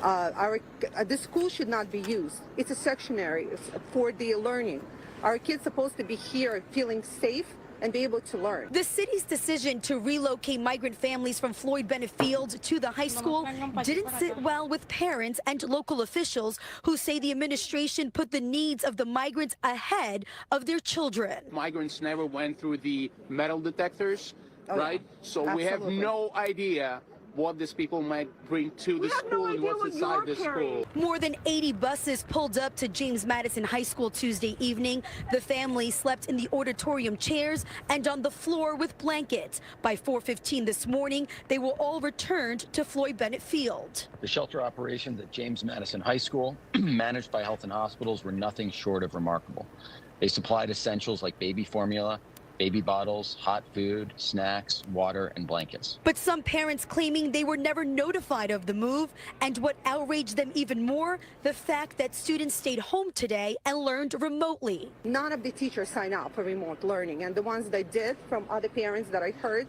Speaker 15: The school should not be used. It's a sectionary for the learning.
Speaker 17: Our kids supposed to be here feeling safe and be able to learn.
Speaker 16: The city's decision to relocate migrant families from Floyd Bennett Field to the high school didn't sit well with parents and local officials who say the administration put the needs of the migrants ahead of their children.
Speaker 18: Migrants never went through the metal detectors, right? So we have no idea what these people might bring to the school and what's inside the school.
Speaker 16: More than 80 buses pulled up to James Madison High School Tuesday evening. The family slept in the auditorium chairs and on the floor with blankets. By 4:15 this morning, they were all returned to Floyd Bennett Field.
Speaker 19: The shelter operations at James Madison High School, managed by Health and Hospitals, were nothing short of remarkable. They supplied essentials like baby formula, baby bottles, hot food, snacks, water, and blankets.
Speaker 16: But some parents claiming they were never notified of the move, and what outraged them even more, the fact that students stayed home today and learned remotely.
Speaker 17: None of the teachers signed up for remote learning, and the ones that did, from other parents that I heard,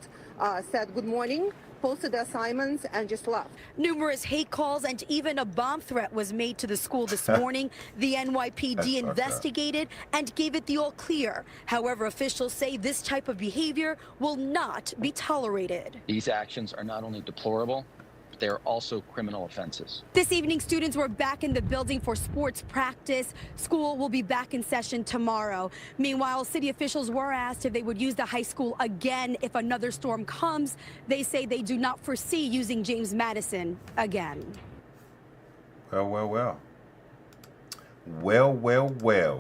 Speaker 17: said good morning, posted the assignments, and just left.
Speaker 16: Numerous hate calls and even a bomb threat was made to the school this morning. The NYPD investigated and gave it the all clear. However, officials say this type of behavior will not be tolerated.
Speaker 19: These actions are not only deplorable, but they are also criminal offenses.
Speaker 16: This evening, students were back in the building for sports practice. School will be back in session tomorrow. Meanwhile, city officials were asked if they would use the high school again if another storm comes. They say they do not foresee using James Madison again.
Speaker 2: Well.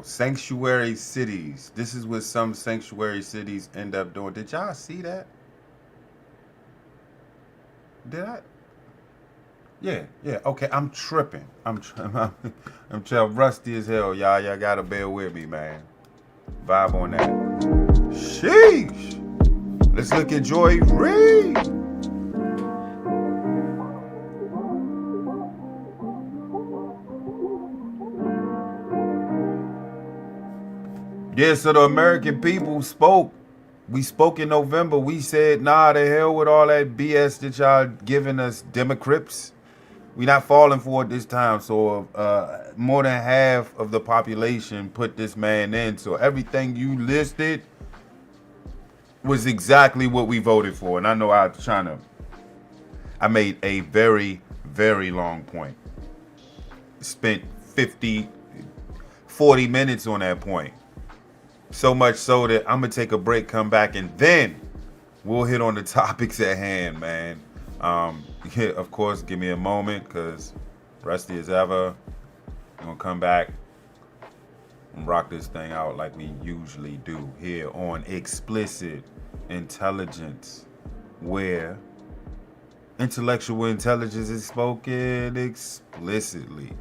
Speaker 2: Sanctuary cities. This is what some sanctuary cities end up doing. Did y'all see that? Did I? Yeah. Okay, I'm tripping. I'm rusty as hell, y'all. Y'all gotta bear with me, man. Vibe on that. Sheesh. Let's look at Joy Reid. Yeah, so the American people spoke. We spoke in November. We said, nah, the hell with all that BS that y'all giving us, Democrats. We not falling for it this time. So more than half of the population put this man in. So everything you listed was exactly what we voted for. And I know I made a very, very long point. Spent 40 minutes on that point. So much so that I'm going to take a break, come back, and then we'll hit on the topics at hand, man. Yeah, of course, give me a moment, because rusty as ever. I'm going to come back and rock this thing out like we usually do here on Explicit Intelligence, where intellectual intelligence is spoken explicitly.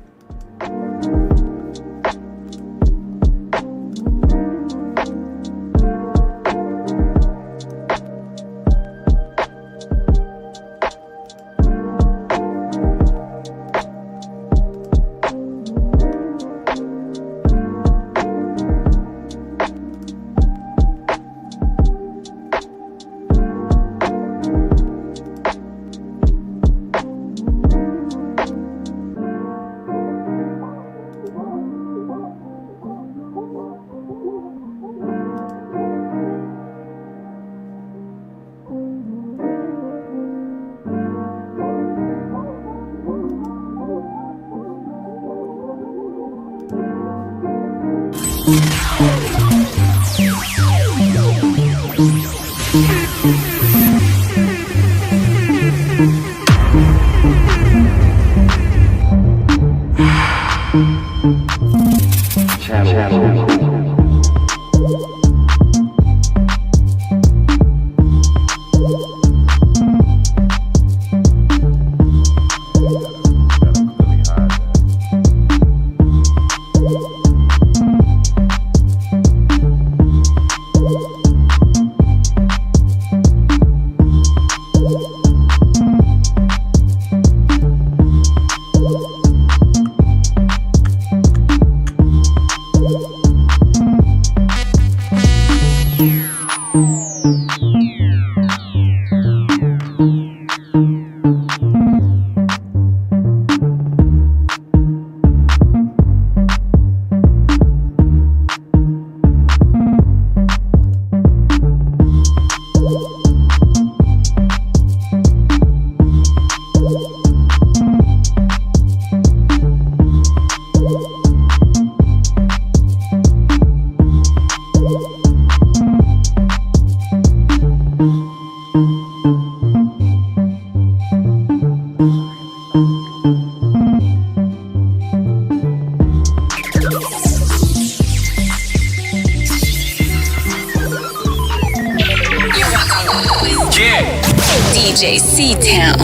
Speaker 20: DJ C-Town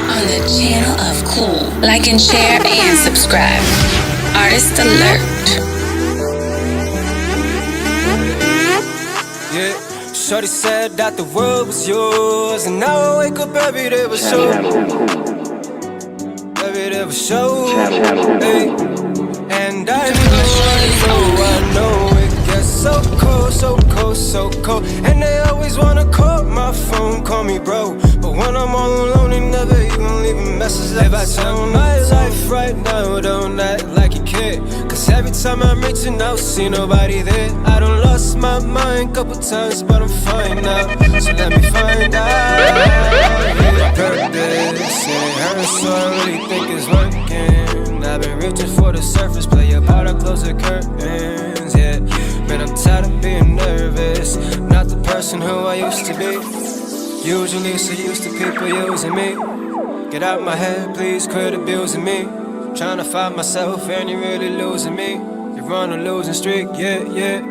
Speaker 20: on the channel of cool. Like and share and subscribe. Artist alert.
Speaker 21: Yeah, shorty said that the world was yours, and now I wake up every day with show. Every day with show. Hey. And I know it gets so cold, so cold, so cold. And they always wanna call my phone, call me bro. But when I'm all alone, they never even leave a message. If I tell my life right now, don't act like you care. Cause every time I'm reaching out, see nobody there. I done lost my mind couple times, but I'm fine now. So let me find out. Yeah, purpose, it hurts, so I really think it's working. I've been reaching for the surface, play your part, I close the curtains, yeah. Man, I'm tired of being nervous, not the person who I used to be. Usually so used to people using me. Get out my head, please quit abusing me. Trying to find myself and you're really losing me. You're on a losing streak, yeah, yeah.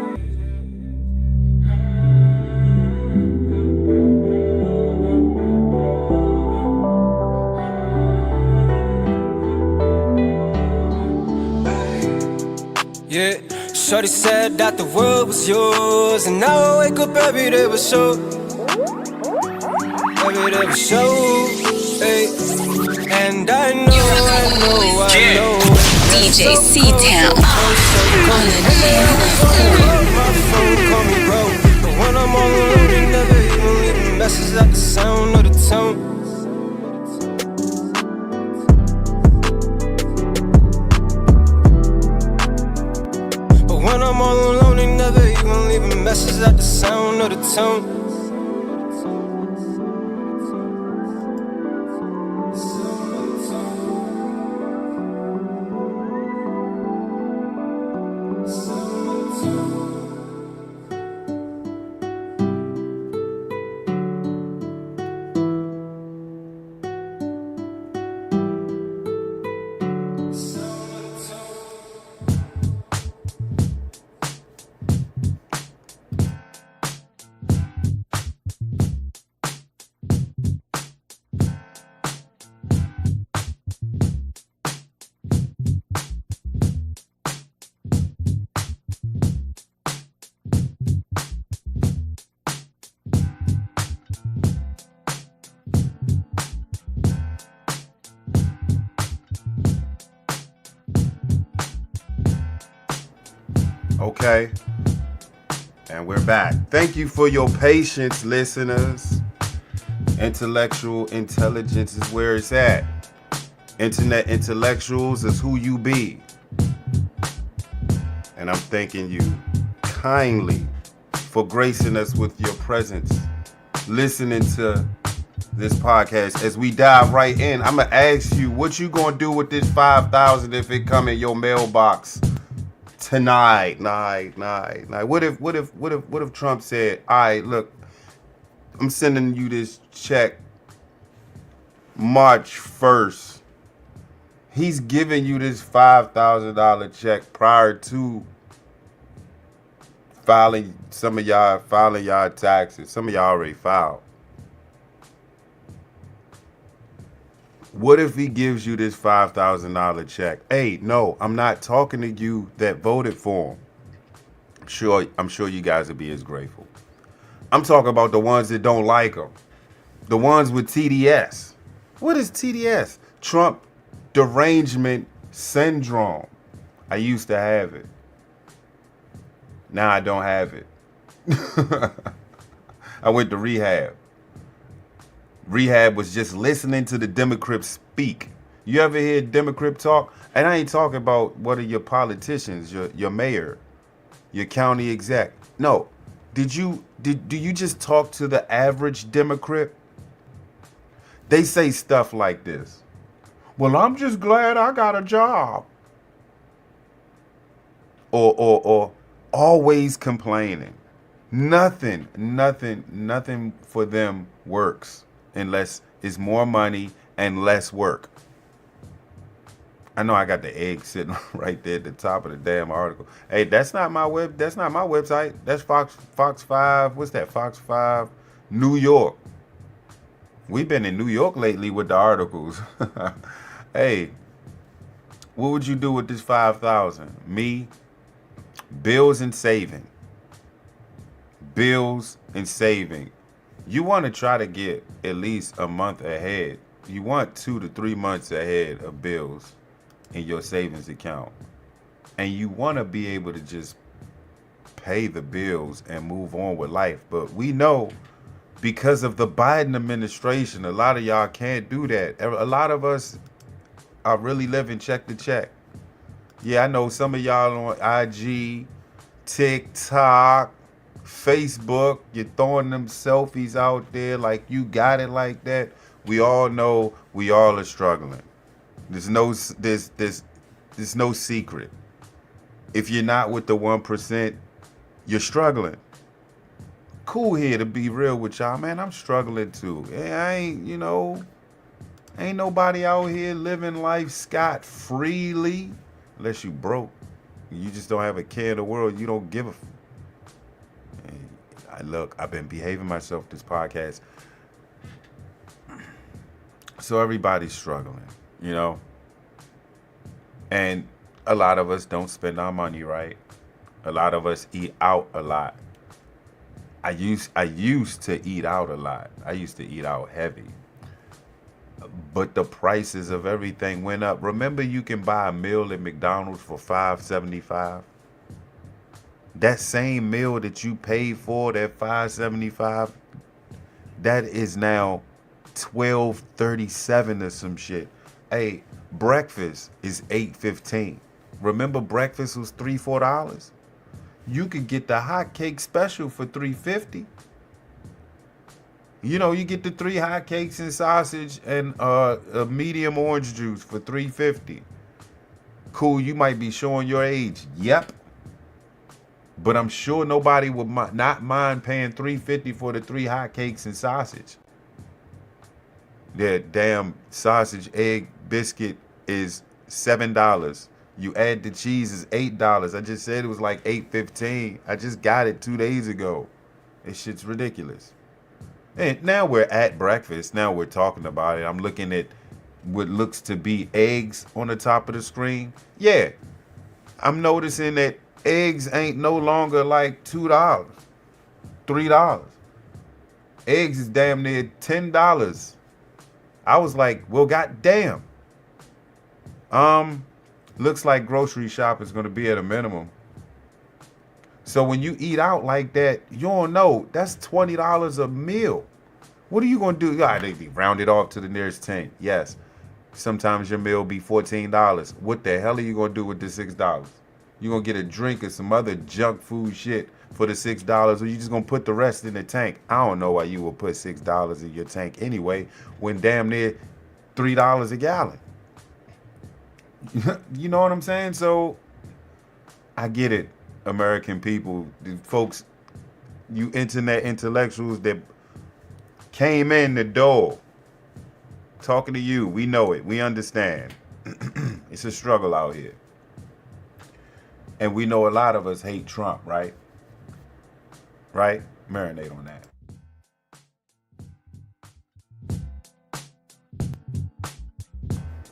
Speaker 21: Yeah, shorty said that the world was yours, and now I wake up every day with show. Every day with show, hey. And I know
Speaker 20: DJ C-Town on the channel of cool.
Speaker 21: My phone call me bro, but when I'm all alone, they never even leave a message at the sound of the tone. When I'm all alone, they never even leave a message at the sound of the tone.
Speaker 2: Okay, and we're back. Thank you for your patience, listeners. Intellectual intelligence is where it's at. Internet intellectuals is who you be. And I'm thanking you kindly for gracing us with your presence, listening to this podcast. As we dive right in, I'm gonna ask you, what you gonna do with this $5,000 if it come in your mailbox tonight? What if Trump said, all right, look, I'm sending you this check March 1st. He's giving you this $5,000 check prior to filing y'all taxes. Some of y'all already filed. What if he gives you this $5,000 check? Hey, no, I'm not talking to you that voted for him. I'm sure you guys would be as grateful. I'm talking about the ones that don't like him. The ones with TDS. What is TDS? Trump derangement syndrome. I used to have it. Now I don't have it. I went to rehab. Rehab was just listening to the Democrats speak. You ever hear Democrat talk? And I ain't talking about what are your politicians, your mayor, your county exec. No. Do you just talk to the average Democrat? They say stuff like this. Well, I'm just glad I got a job. Or always complaining. Nothing for them works unless it's more money and less work. I know I got the egg sitting right there at the top of the damn article. Hey, that's not my website. That's Fox 5. What's that? Fox 5 New York. We've been in New York lately with the articles. Hey, what would you do with this 5,000? Me, bills and saving. Bills and saving. You want to try to get at least a month ahead. You want 2 to 3 months ahead of bills in your savings account. And you want to be able to just pay the bills and move on with life. But we know because of the Biden administration, a lot of y'all can't do that. A lot of us are really living check to check. Yeah, I know some of y'all on IG, TikTok, Facebook, you're throwing them selfies out there like you got it like that. We all know we all are struggling. There's no secret. If you're not with the 1%, you're struggling. Cool here to be real with y'all, man. I'm struggling too. I ain't, ain't nobody out here living life scot-freely unless you broke. You just don't have a care in the world. You don't give a. Look, I've been behaving myself this podcast. So everybody's struggling, And a lot of us don't spend our money right. A lot of us eat out a lot. I used to eat out a lot. I used to eat out heavy. But the prices of everything went up. Remember, you can buy a meal at McDonald's for $5.75. That same meal that you paid for, that $5.75, that is now $12.37 or some shit. Hey, breakfast is $8.15. Remember, breakfast was $3-4. You could get the hot cake special for $3.50. You get the 3 hot cakes and sausage and a medium orange juice for $3.50. Cool, you might be showing your age. Yep. But I'm sure nobody would not mind paying $3.50 for the 3 hot cakes and sausage. That damn sausage, egg, biscuit is $7. You add the cheese is $8. I just said it was like $8.15. I just got it 2 days ago. This shit's ridiculous. And now we're at breakfast. Now we're talking about it. I'm looking at what looks to be eggs on the top of the screen. Yeah, I'm noticing that eggs ain't no longer like $2, $3. Eggs is damn near $10. I was like, well, goddamn. Looks like grocery shop is going to be at a minimum. So when you eat out like that, you don't know. That's $20 a meal. What are you going to do? They round it off to the nearest 10. Yes. Sometimes your meal be $14. What the hell are you going to do with the $6? You going to get a drink or some other junk food shit for the $6, or you just going to put the rest in the tank? I don't know why you would put $6 in your tank anyway when damn near $3 a gallon. You know what I'm saying? So I get it, American people, the folks, you internet intellectuals that came in the door talking to you. We know it. We understand. It's a struggle out here. And we know a lot of us hate Trump, right? Right? Marinate on that.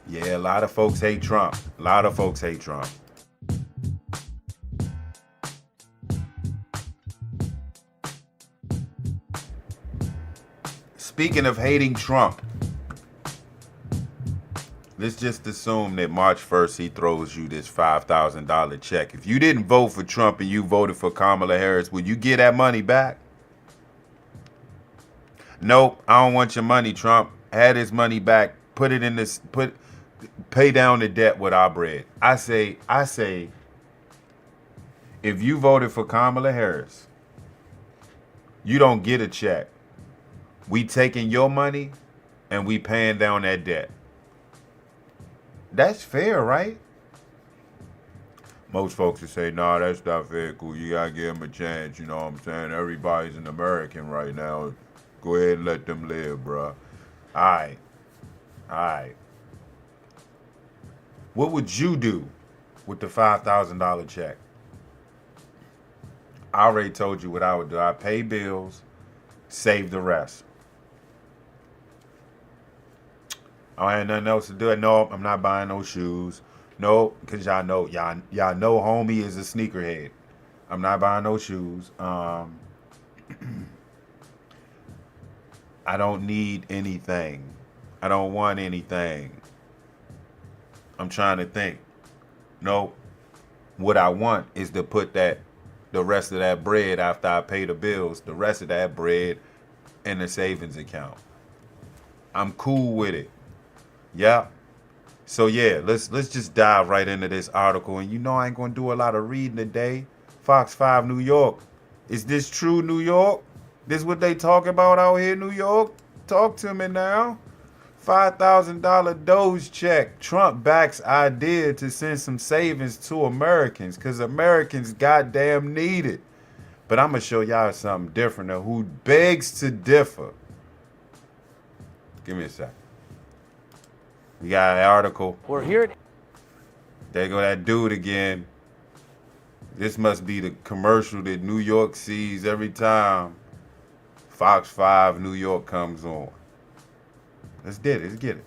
Speaker 2: Yeah, a lot of folks hate Trump. A lot of folks hate Trump. Speaking of hating Trump, let's just assume that March 1st he throws you this $5,000 check. If you didn't vote for Trump and you voted for Kamala Harris, will you get that money back? Nope, I don't want your money, Trump. Had his money back. Put it in this. Pay down the debt with our bread. I say, if you voted for Kamala Harris, you don't get a check. We taking your money and we paying down that debt. That's fair, right? Most folks would say, nah, that's not fair. Cool, you gotta give them a chance. You know what I'm saying? Everybody's an American right now. Go ahead and let them live, bruh. All right. All right. What would you do with the $5,000 check? I already told you what I would do. I pay bills, save the rest. I ain't nothing else to do. No, I'm not buying no shoes. No, because y'all know homie is a sneakerhead. I'm not buying no shoes. I don't need anything. I don't want anything. I'm trying to think. No, what I want is to put the rest of that bread after I pay the bills, the rest of that bread in the savings account. I'm cool with it. Yeah. So yeah, let's just dive right into this article. And you know I ain't gonna do a lot of reading today. Fox 5 New York. Is this true, New York? This what they talk about out here, New York? Talk to me now. $5,000 Doge check. Trump backs idea to send some savings to Americans because Americans goddamn need it. But I'm going to show y'all something different of who begs to differ. Give me a sec. We got an article.
Speaker 12: We're here.
Speaker 2: There go that dude again. This must be the commercial that New York sees every time Fox 5 New York comes on. Let's get it.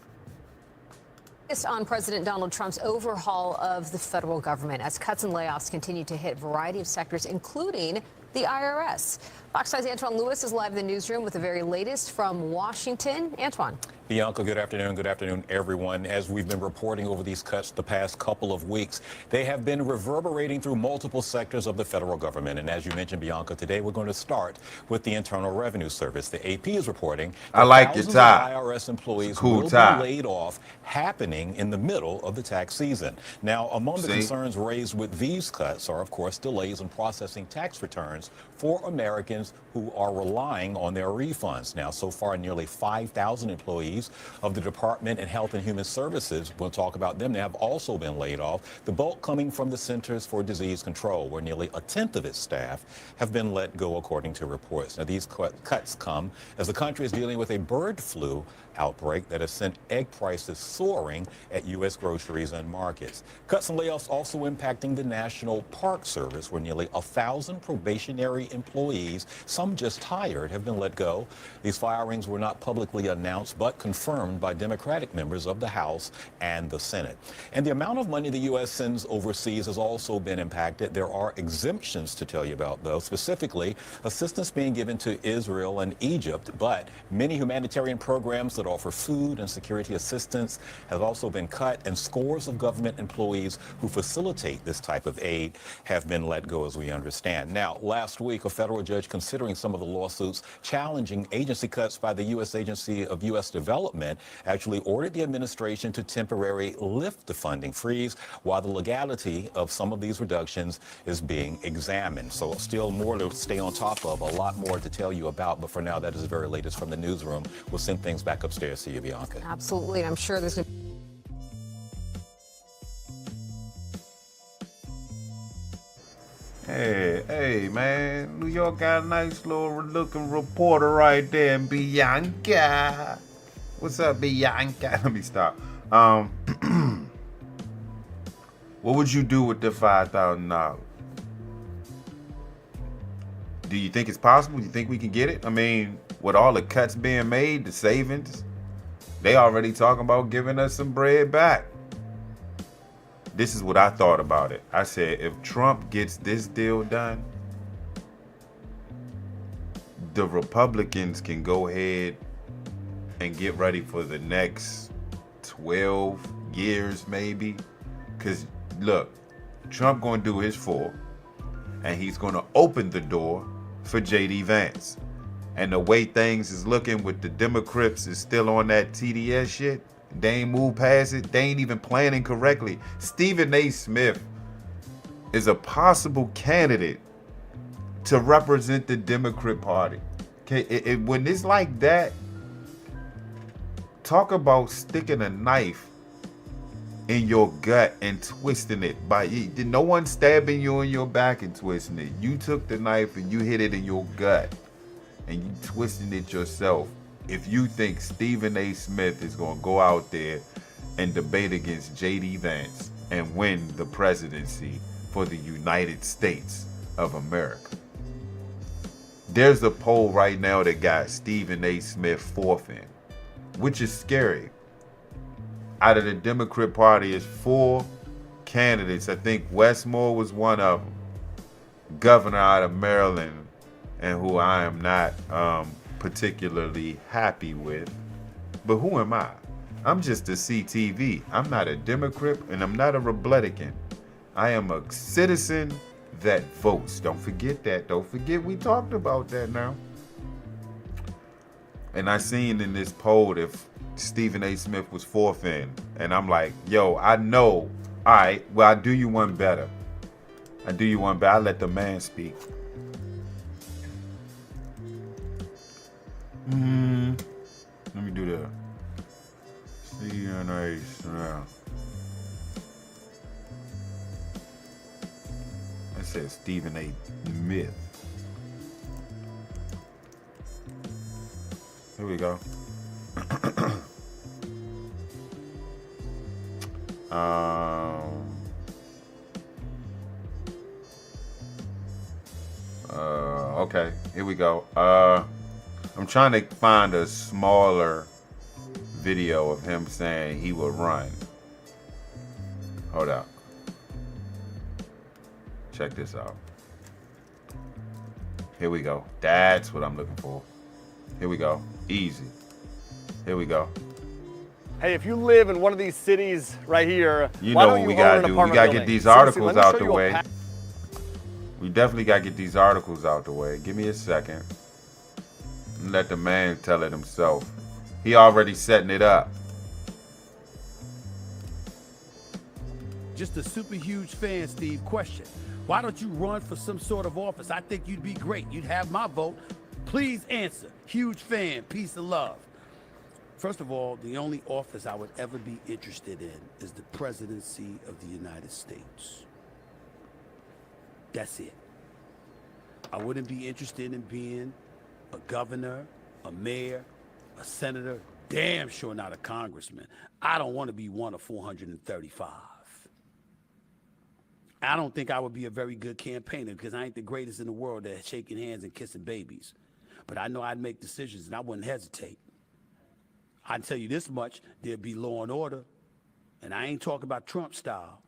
Speaker 1: On President Donald Trump's overhaul of the federal government as cuts and layoffs continue to hit a variety of sectors, including the IRS. Fox 5's Antoine Lewis is live in the newsroom with the very latest from Washington. Antoine.
Speaker 22: Bianca, good afternoon. Good afternoon, everyone. As we've been reporting over these cuts the past couple of weeks, they have been reverberating through multiple sectors of the federal government. And as you mentioned, Bianca, today we're going to start with the Internal Revenue Service. The AP is reporting that
Speaker 2: I like your tie.
Speaker 22: IRS employees
Speaker 2: Cool
Speaker 22: will
Speaker 2: tie.
Speaker 22: be laid off, happening in the middle of the tax season. Now, among the concerns raised with these cuts are, of course, delays in processing tax returns for Americans who are relying on their refunds. Now, so far, nearly 5,000 employees of the Department of Health and Human Services, we'll talk about them, they have also been laid off. The bulk coming from the Centers for Disease Control, where nearly a tenth of its staff have been let go, according to reports. Now, these cuts come as the country is dealing with a bird flu outbreak that has sent egg prices soaring at U.S. groceries and markets. Cuts and layoffs also impacting the National Park Service, where nearly 1,000 probationary employees, some just hired, have been let go. These firings were not publicly announced, but confirmed by Democratic members of the House and the Senate. And the amount of money the U.S. sends overseas has also been impacted. There are exemptions to tell you about, though, specifically assistance being given to Israel and Egypt, but many humanitarian programs that offer food and security assistance have also been cut, and scores of government employees who facilitate this type of aid have been let go, as we understand. Now, last week, a federal judge considering some of the lawsuits challenging agency cuts by the U.S. Agency of U.S. Development actually ordered the administration to temporarily lift the funding freeze while the legality of some of these reductions is being examined. So still more to stay on top of, a lot more to tell you about. But for now, that is the very latest from the newsroom. We'll send things back upstairs to you, Bianca.
Speaker 1: Absolutely. And I'm sure there's
Speaker 2: Hey, man. New York got a nice little looking reporter right there, Bianca. What's up, Bianca? Let me stop. What would you do with the $5,000? Do you think it's possible? Do you think we can get it? I mean, with all the cuts being made, the savings, they already talking about giving us some bread back. This is what I thought about it. I said, if Trump gets this deal done, the Republicans can go ahead and get ready for the next 12 years, maybe. Because, look, Trump going to do his full, and he's going to open the door for J.D. Vance. And the way things is looking with the Democrats is still on that TDS shit. They ain't moved past it. They ain't even planning correctly. Stephen A. Smith is a possible candidate to represent the Democrat Party. Okay, when it's like that, talk about sticking a knife in your gut and twisting it. No one stabbing you in your back and twisting it. You took the knife and you hit it in your gut and you twisting it yourself. if you think Stephen A. Smith is going to go out there and debate against J.D. Vance and win the presidency for the United States of America. There's a poll right now that got Stephen A. Smith fourth in, which is scary. Out of the Democrat Party is 4 candidates. I think Westmore was one of them. Governor out of Maryland, and who I am not particularly happy with. But who am I? I'm just a CTV. I'm not a Democrat and I'm not a Republican. I am a citizen that votes. Don't forget that. Don't forget we talked about that now. And I seen in this poll if Stephen A. Smith was fourth in. And I'm like, yo, I know. All right, well, I do you one better. I do you one better. I let the man speak. Let me do that. CNA Smith. It says Stephen A. Smith. Here we go. Okay, here we go. I'm trying to find a smaller video of him saying he will run. Hold up. Check this out. Here we go. That's what I'm looking for. Here we go. Easy. Here we go.
Speaker 4: Hey, if you live in one of these cities right here,
Speaker 2: you know what we gotta do. We gotta get these articles out the way. We definitely gotta get these articles out the way. Give me a second. Let the man tell it himself. He already setting it up.
Speaker 6: Just a super huge fan, Steve. Question. Why don't you run for some sort of office? I think you'd be great. You'd have my vote. Please answer. Huge fan. Peace and love. First of all, the only office I would ever be interested in is the presidency of the United States. That's it. I wouldn't be interested in being a governor, a mayor, a senator, damn sure not a congressman. I don't want to be one of 435. I don't think I would be a very good campaigner because I ain't the greatest in the world at shaking hands and kissing babies. But I know I'd make decisions and I wouldn't hesitate. I'd tell you this much, there'd be law and order. And I ain't talking about Trump style.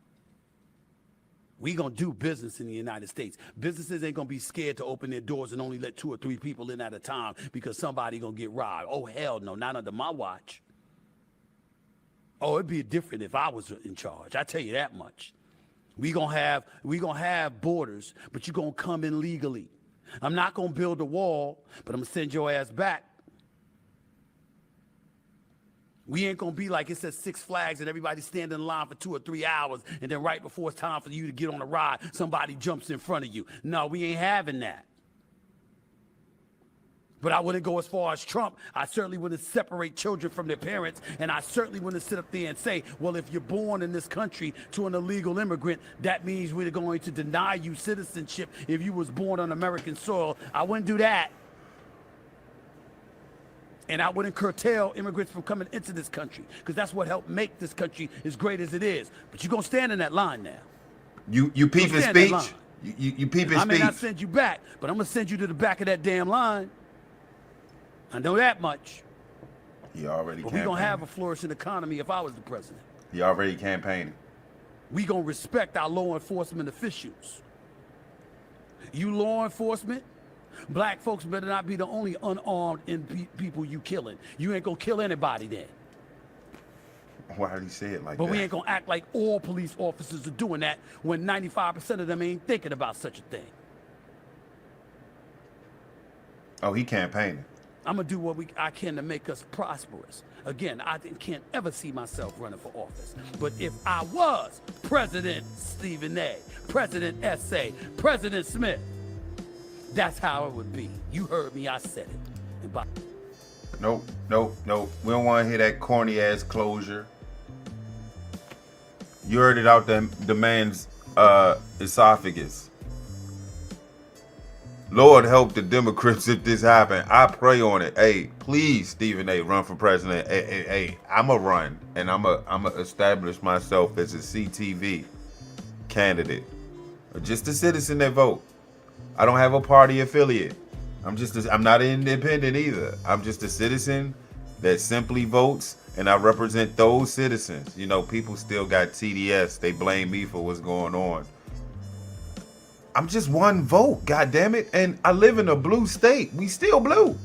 Speaker 6: We gonna do business in the United States. Businesses ain't gonna be scared to open their doors and only let 2 or 3 people in at a time because somebody gonna get robbed. Oh, hell no, not under my watch. Oh, it'd be different if I was in charge. I tell you that much. We gonna have borders, but you gonna come in legally. I'm not gonna build a wall, but I'm gonna send your ass back. We ain't gonna be like it says 6 Flags and everybody standing in line for 2 or 3 hours, and then right before it's time for you to get on a ride, somebody jumps in front of you. No, we ain't having that. But I wouldn't go as far as Trump. I certainly wouldn't separate children from their parents, and I certainly wouldn't sit up there and say, well, if you're born in this country to an illegal immigrant, that means we're going to deny you citizenship if you was born on American soil. I wouldn't do that. And I wouldn't curtail immigrants from coming into this country, because that's what helped make this country as great as it is. But you're going to stand in that line now.
Speaker 2: You peep his speech? You peep his speech?
Speaker 6: I may not send you back, but I'm going to send you to the back of that damn line. I know that much.
Speaker 2: He already
Speaker 6: But we're going to have a flourishing economy if I was the president.
Speaker 2: He already campaigning.
Speaker 6: We going to respect our law enforcement officials. You law enforcement, black folks better not be the only unarmed people you killing. You ain't going to kill anybody then.
Speaker 2: Why did he say it like
Speaker 6: But
Speaker 2: that?
Speaker 6: we ain't going to act like all police officers are doing that when 95% of them ain't thinking about such a thing.
Speaker 2: Oh, he campaigning.
Speaker 6: I'm going to do what I can to make us prosperous. Again, I can't ever see myself running for office. But if I was President Stephen A., President S.A., President Smith, that's how it would be. You heard me, I said it. And
Speaker 2: Nope. We don't want to hear that corny ass closure. You heard it out the man's esophagus. Lord help the Democrats if this happen. I pray on it. Hey, please, Stephen A., run for president. Hey, I'ma run, and I'ma establish myself as a CTV candidate, just a citizen that vote. I don't have a party affiliate. I'm not an independent either. I'm just a citizen that simply votes, and I represent those citizens. You know, people still got TDS. They blame me for what's going on. I'm just one vote, goddammit. And I live in a blue state. We still blue.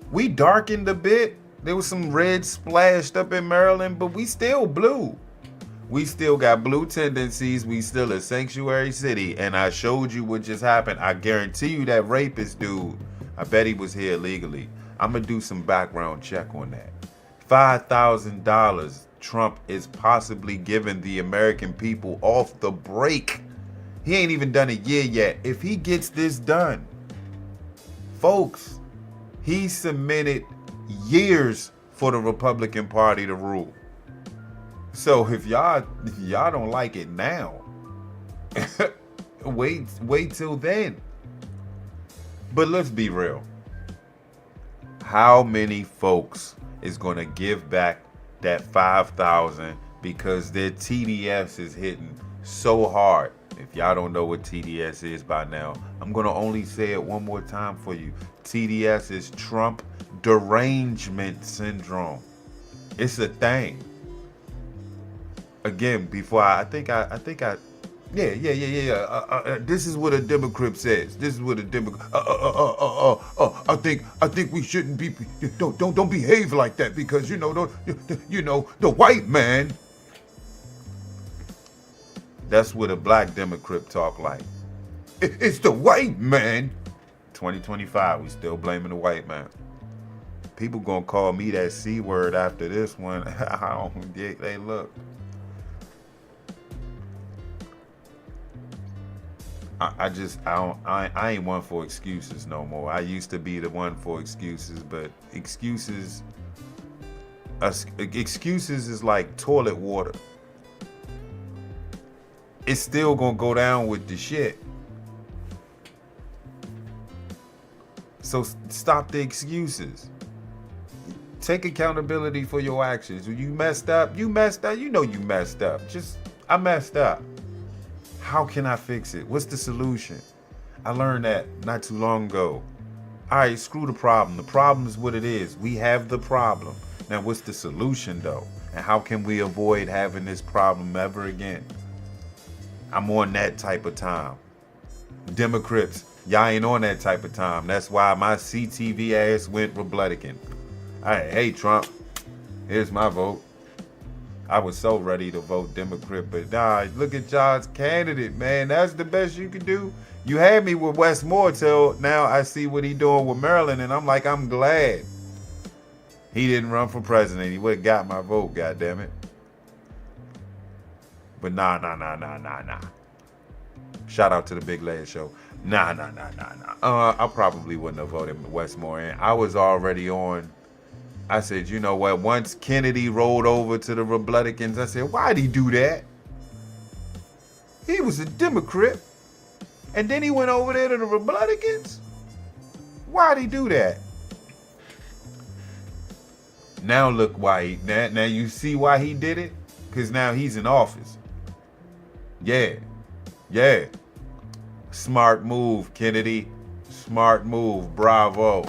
Speaker 2: We darkened a bit. There was some red splashed up in Maryland, but we still blue. We still got blue tendencies. We still a sanctuary city. And I showed you what just happened. I guarantee you that rapist dude, I bet he was here illegally. I'm going to do some background check on that. $5,000 Trump is possibly giving the American people off the break. He ain't even done a year yet. If he gets this done, folks, he submitted years for the Republican Party to rule. So if y'all don't like it now, wait till then. But let's be real. How many folks is gonna give back that $5,000 because their TDS is hitting so hard? If y'all don't know what TDS is by now, I'm gonna only say it one more time for you. TDS is Trump derangement syndrome. It's a thing. Again, before this is what a Democrat says. This is what a Democrat. I think we shouldn't be. Don't behave like that because the white man. That's what a black Democrat talk like. It's the white man. 2025, we still blaming the white man. People gonna call me that C word after this one. They look. I ain't one for excuses no more. I used to be the one for excuses, but excuses is like toilet water. It's still gonna go down with the shit. So stop the excuses. Take accountability for your actions. When you messed up, you messed up. You know you messed up. I messed up. How can I fix it? What's the solution? I learned that not too long ago. All right, screw the problem. The problem is what it is. We have the problem. Now, what's the solution, though? And how can we avoid having this problem ever again? I'm on that type of time. Democrats, y'all ain't on that type of time. That's why my CTV ass went Republican. All right, hey, Trump, here's my vote. I was so ready to vote Democrat, but nah, look at y'all's candidate, man. That's the best you can do. You had me with Westmore till now I see what he doing with Maryland, and I'm like, I'm glad he didn't run for president. He would have got my vote, goddammit. But nah. Shout out to the Big Lad Show. Nah. I probably wouldn't have voted Westmore in. I was already on. I said, you know what? Once Kennedy rolled over to the Republicans, I said, why'd he do that? He was a Democrat. And then he went over there to the Republicans? Why'd he do that? Now look why now you see why he did it? Because now he's in office. Yeah. Smart move, Kennedy. Smart move. Bravo.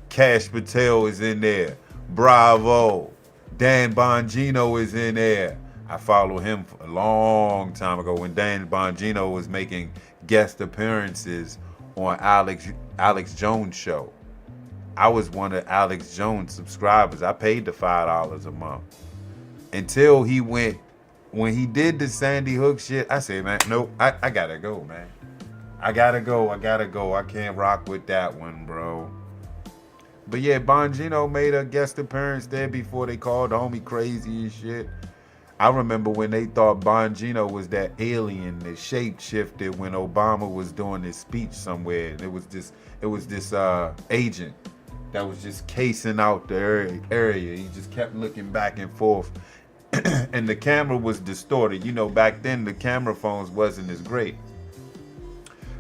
Speaker 2: Cash Patel is in there. Bravo. Dan Bongino is in there. I followed him a long time ago when Dan Bongino was making guest appearances on Alex Jones' show. I was one of Alex Jones' subscribers. I paid the $5 a month. Until he went, when he did the Sandy Hook shit, I said, man, nope, I gotta go, man. I gotta go. I can't rock with that one, bro. But yeah, Bongino made a guest appearance there before they called the homie crazy and shit. I remember when they thought Bongino was that alien that shape shifted when Obama was doing his speech somewhere. And it was this agent that was just casing out the area. He just kept looking back and forth. And the camera was distorted. You know, back then the camera phones wasn't as great.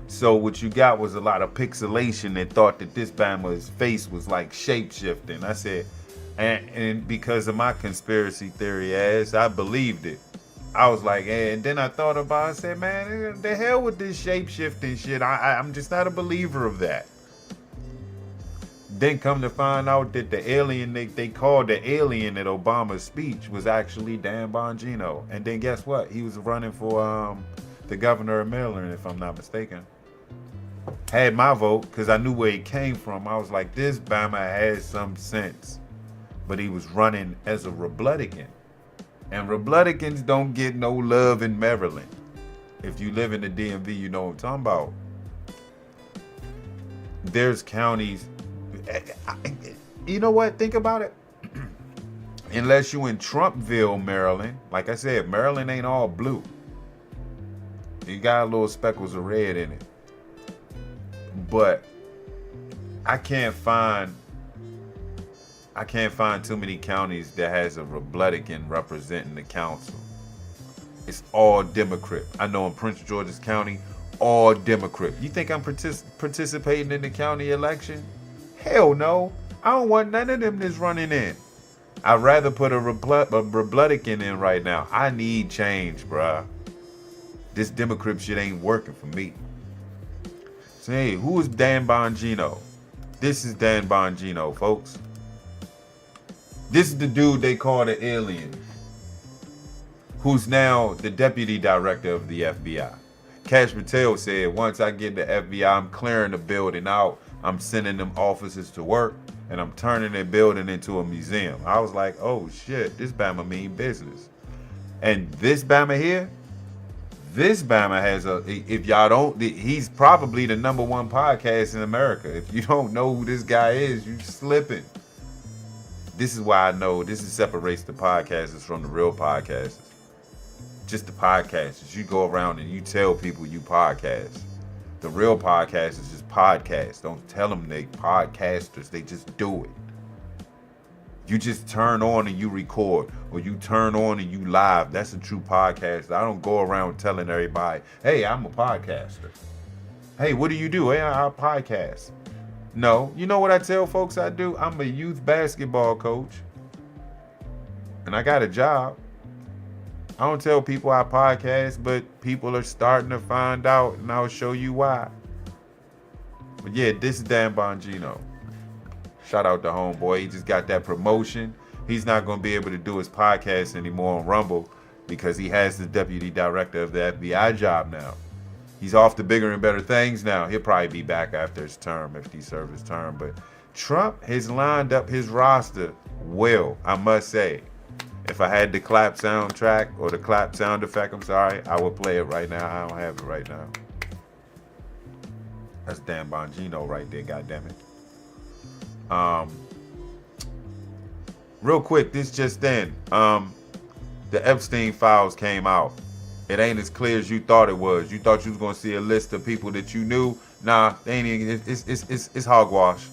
Speaker 2: So what you got was a lot of pixelation that thought that this Bama's face was like shape-shifting. I said, and because of my conspiracy theory ass, I believed it. I was like, and then I thought about it, I said, man, the hell with this shape-shifting shit. I'm just not a believer of that. Then come to find out that the alien they called the alien at Obama's speech was actually Dan Bongino. And then guess what? He was running for the governor of Maryland, if I'm not mistaken. Had my vote because I knew where he came from. I was like, this Bama has some sense. But he was running as a Republican. And Republicans don't get no love in Maryland. If you live in the DMV, you know what I'm talking about. There's counties. You know what? Think about it. Unless you in Trumpville, Maryland. Like I said, Maryland ain't all blue. You got little speckles of red in it. But I can't find too many counties that has a Republican representing the council. It's all Democrat. I know in Prince George's County, all Democrat. You think I'm participating in the county election? Hell no. I don't want none of them that's running in. I'd rather put a Republican in right now. I need change, bruh. This Democrat shit ain't working for me. So, hey, who is Dan Bongino? This is Dan Bongino, folks. This is the dude they call the alien, who's now the deputy director of the FBI. Cash Patel said, once I get the FBI, I'm clearing the building out. I'm sending them officers to work, and I'm turning their building into a museum. I was like, oh shit, this Bama mean business. And this Bama here, this Bama has if y'all don't, he's probably the #1 podcast in America. If you don't know who this guy is, you slipping. This is why I know this separates the podcasters from the real podcasters. Just the podcasters. You go around and you tell people you podcast. The real podcasters just podcast. Don't tell them they podcasters. They just do it. You just turn on and you record, or you turn on and you live. That's a true podcaster. I don't go around telling everybody, hey, I'm a podcaster. Hey, what do you do? Hey, I podcast. No, you know what I tell folks I do? I'm a youth basketball coach. And I got a job. I don't tell people I podcast, but people are starting to find out, and I'll show you why. But yeah, this is Dan Bongino. Shout out to homeboy. He just got that promotion. He's not going to be able to do his podcast anymore on Rumble because he has the deputy director of the FBI job now. He's off to bigger and better things now. He'll probably be back after his term, if he serves his term. But Trump has lined up his roster well, I must say. If I had the clap soundtrack or the clap sound effect, I'm sorry, I would play it right now. I don't have it right now. That's Dan Bongino right there, goddammit. Real quick, this just in. The Epstein files came out. It ain't as clear as you thought it was. You thought you was gonna see a list of people that you knew. Nah, they ain't even, it's hogwash.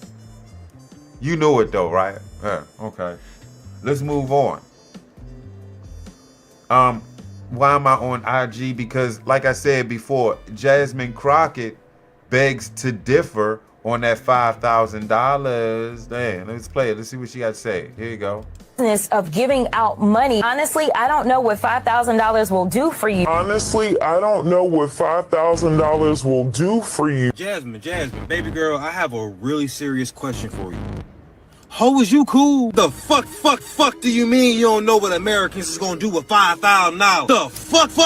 Speaker 2: You knew it though, right? Yeah, okay. Let's move on. Why am I on IG? Because like I said before, Jasmine Crockett begs to differ on that $5,000. Damn, let's play it. Let's see what she got to say. Here you go.
Speaker 7: Of giving out money. Honestly, I don't know what $5,000 will do for you.
Speaker 8: Honestly, I don't know what $5,000 will do for you.
Speaker 23: Jasmine, baby girl, I have a really serious question for you. Ho, is you cool? The fuck do you mean you don't know what Americans is gonna do with $5,000? The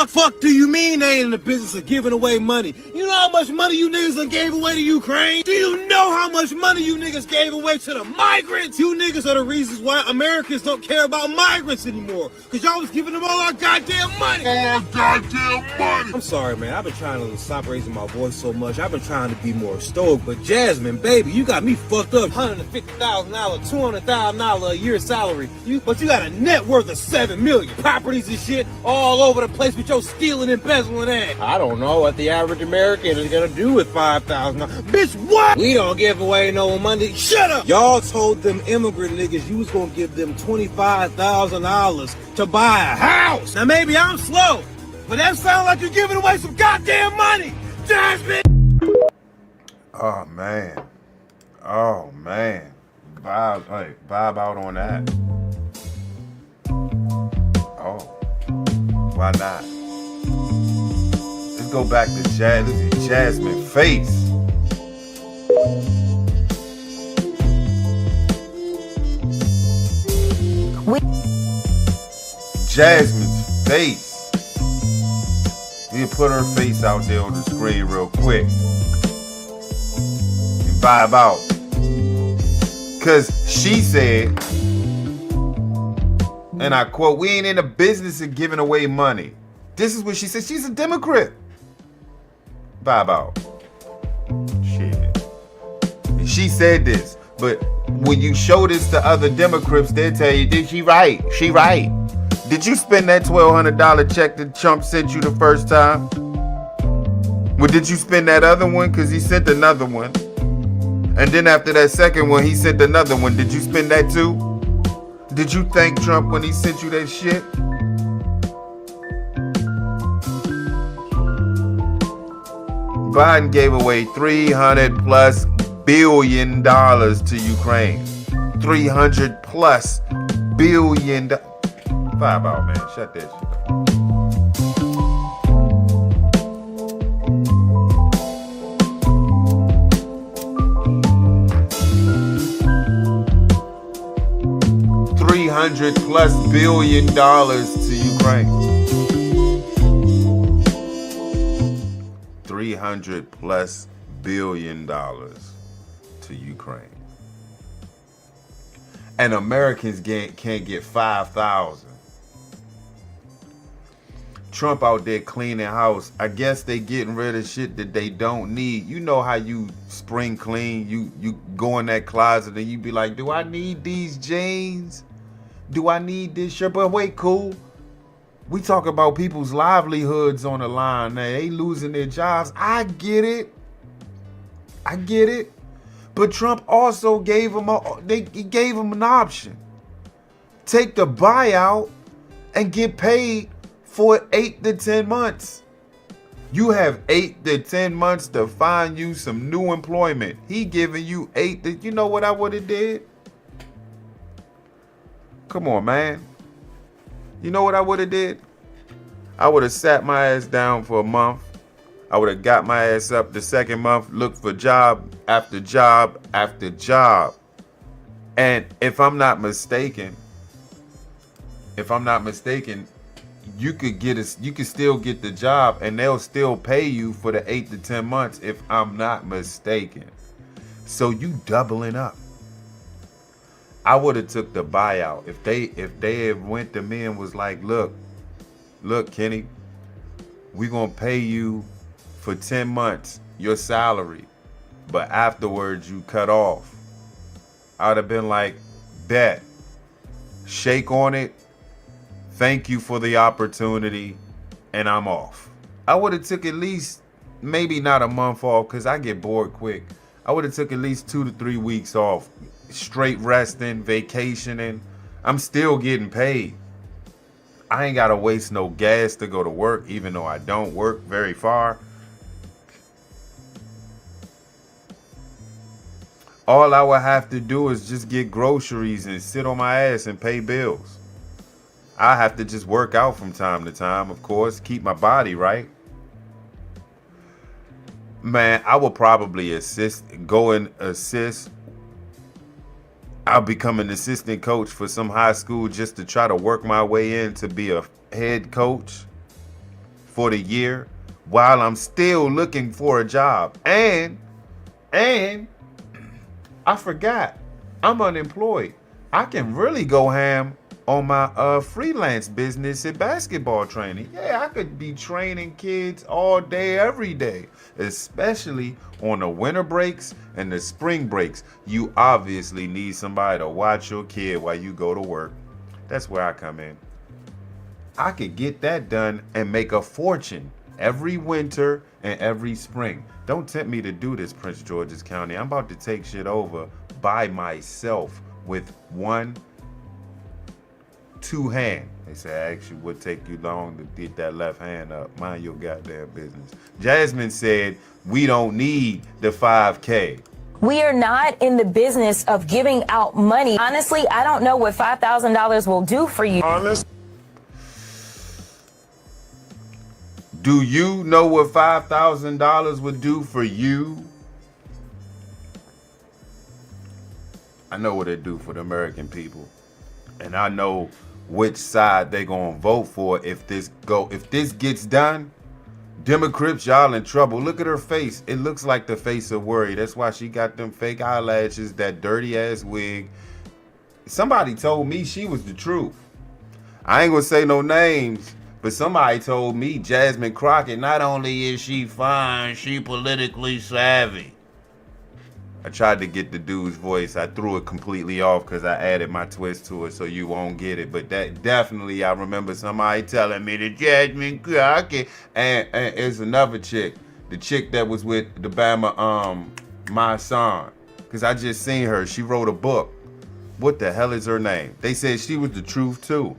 Speaker 23: fuck do you mean they ain't in the business of giving away money? You know how much money you niggas done gave away to Ukraine? Do you know how much money you niggas gave away to the migrants? You niggas are the reasons why Americans don't care about migrants anymore. Cause y'all was giving them all our goddamn money. All our goddamn money. I'm sorry, man. I've been trying to stop raising my voice so much. I've been trying to be more stoic. But Jasmine, baby, you got me fucked up. $150,000. $200,000 a year salary, but you got a net worth of $7 million. Properties and shit all over the place with your stealing and embezzling ass. I don't know what the average American is gonna do with $5,000. Bitch, what? We don't give away no money. Shut up! Y'all told them immigrant niggas you was gonna give them $25,000 to buy a house. Now maybe I'm slow, but that sounds like you're giving away some goddamn money, Jasmine.
Speaker 2: Oh man. Oh man. Vibe out on that. Oh. Why not? Let's go back to Jazz. Look at Jasmine face. Jasmine's face. You put her face out there on the screen real quick. And vibe out. Cause she said, and I quote, "We ain't in the business of giving away money." This is what she said. She's a Democrat. Vibe out. Shit. And she said this, but when you show this to other Democrats, they'll tell you, "Did she right? She right." Did you spend that $1,200 check that Trump sent you the first time? Well, did you spend that other one? Because he sent another one. And then after that second one, he sent another one. Did you spend that too? Did you thank Trump when he sent you that shit? Biden gave away $300+ billion to Ukraine. $300+ billion. Vibe out, man. Shut that shit up. $300+ billion to Ukraine. $300+ billion to Ukraine. And Americans can't get 5,000. Trump out there cleaning house. I guess they getting rid of shit that they don't need. You know how you spring clean, you go in that closet and you be like, do I need these jeans? Do I need this shirt? But wait, cool. We talk about people's livelihoods on the line. They losing their jobs. I get it. I get it. But Trump also gave them he gave them an option. Take the buyout and get paid for 8 to 10 months. You have 8 to 10 months to find you some new employment. He giving you 8 to, you know what I would have did? Come on, man. You know what I would have did? I would have sat my ass down for a month. I would have got my ass up the second month, looked for job after job after job. And if I'm not mistaken, you could still get the job and they'll still pay you for the 8 to 10 months if I'm not mistaken. So you doubling up. I would have took the buyout. If they had went to me and was like, look, Kenny, we're gonna pay you for 10 months your salary, but afterwards you cut off. I'd have been like, bet, shake on it, thank you for the opportunity, and I'm off. I would have took at least, maybe not a month off, because I get bored quick. I would have took at least 2 to 3 weeks off, straight resting, vacationing. I'm still getting paid. I ain't gotta waste no gas to go to work, even though I don't work very far. All I would have to do is just get groceries and sit on my ass and pay bills. I have to just work out from time to time, of course, keep my body right. Man, I will probably go and assist. I'll become an assistant coach for some high school just to try to work my way in to be a head coach for the year while I'm still looking for a job. And I forgot, I'm unemployed. I can really go ham on my freelance business at basketball training. Yeah, I could be training kids all day, every day, especially on the winter breaks and the spring breaks. You obviously need somebody to watch your kid while you go to work. That's where I come in. I could get that done and make a fortune every winter and every spring. Don't tempt me to do this, Prince George's County. I'm about to take shit over by myself with one two hand. They said, actually, would take you long to get that left hand up. Mind your goddamn business. Jasmine said, we don't need the 5K.
Speaker 7: We are not in the business of giving out money. Honestly, I don't know what $5,000 will do for you.
Speaker 2: Do you know what $5,000 would do for you? I know what it do for the American people. And I know which side they gonna vote for if this gets done. Democrats, y'all in trouble. Look at her face. It looks like the face of worry. That's why she got them fake eyelashes, that dirty ass wig. Somebody told me she was the truth. I ain't gonna say no names, but somebody told me Jasmine Crockett, not only is she fine, she politically savvy. I tried to get the dude's voice. I threw it completely off because I added my twist to it so you won't get it. But that definitely, I remember somebody telling me that Jasmine Crockett. And it's another chick. The chick that was with the Bama, my son. Because I just seen her. She wrote a book. What the hell is her name? They said she was the truth too.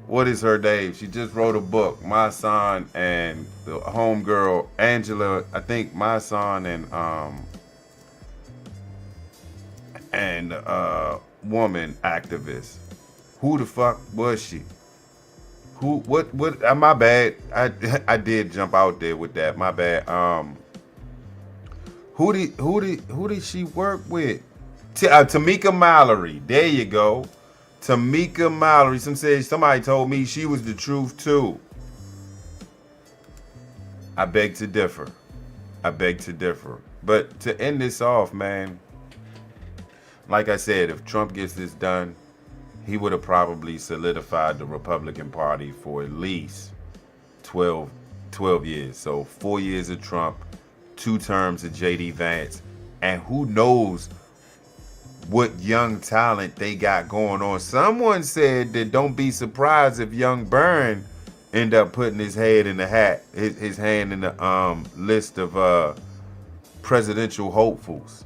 Speaker 2: What is her name? She just wrote a book. My son and the homegirl Angela. I think my son and woman activist. Who the fuck was she? Who? What? My bad. I did jump out there with that. My bad. Who did she work with? Tamika Mallory. There you go. Tamika Mallory. Somebody told me she was the truth too. I beg to differ. But to end this off, man, like I said, if Trump gets this done, he would have probably solidified the Republican Party for at least 12 years. So 4 years of Trump, 2 terms of J.D. Vance, and who knows what young talent they got going on. Someone said that don't be surprised if young Byrne end up putting his head in the hat, his hand in the list of presidential hopefuls.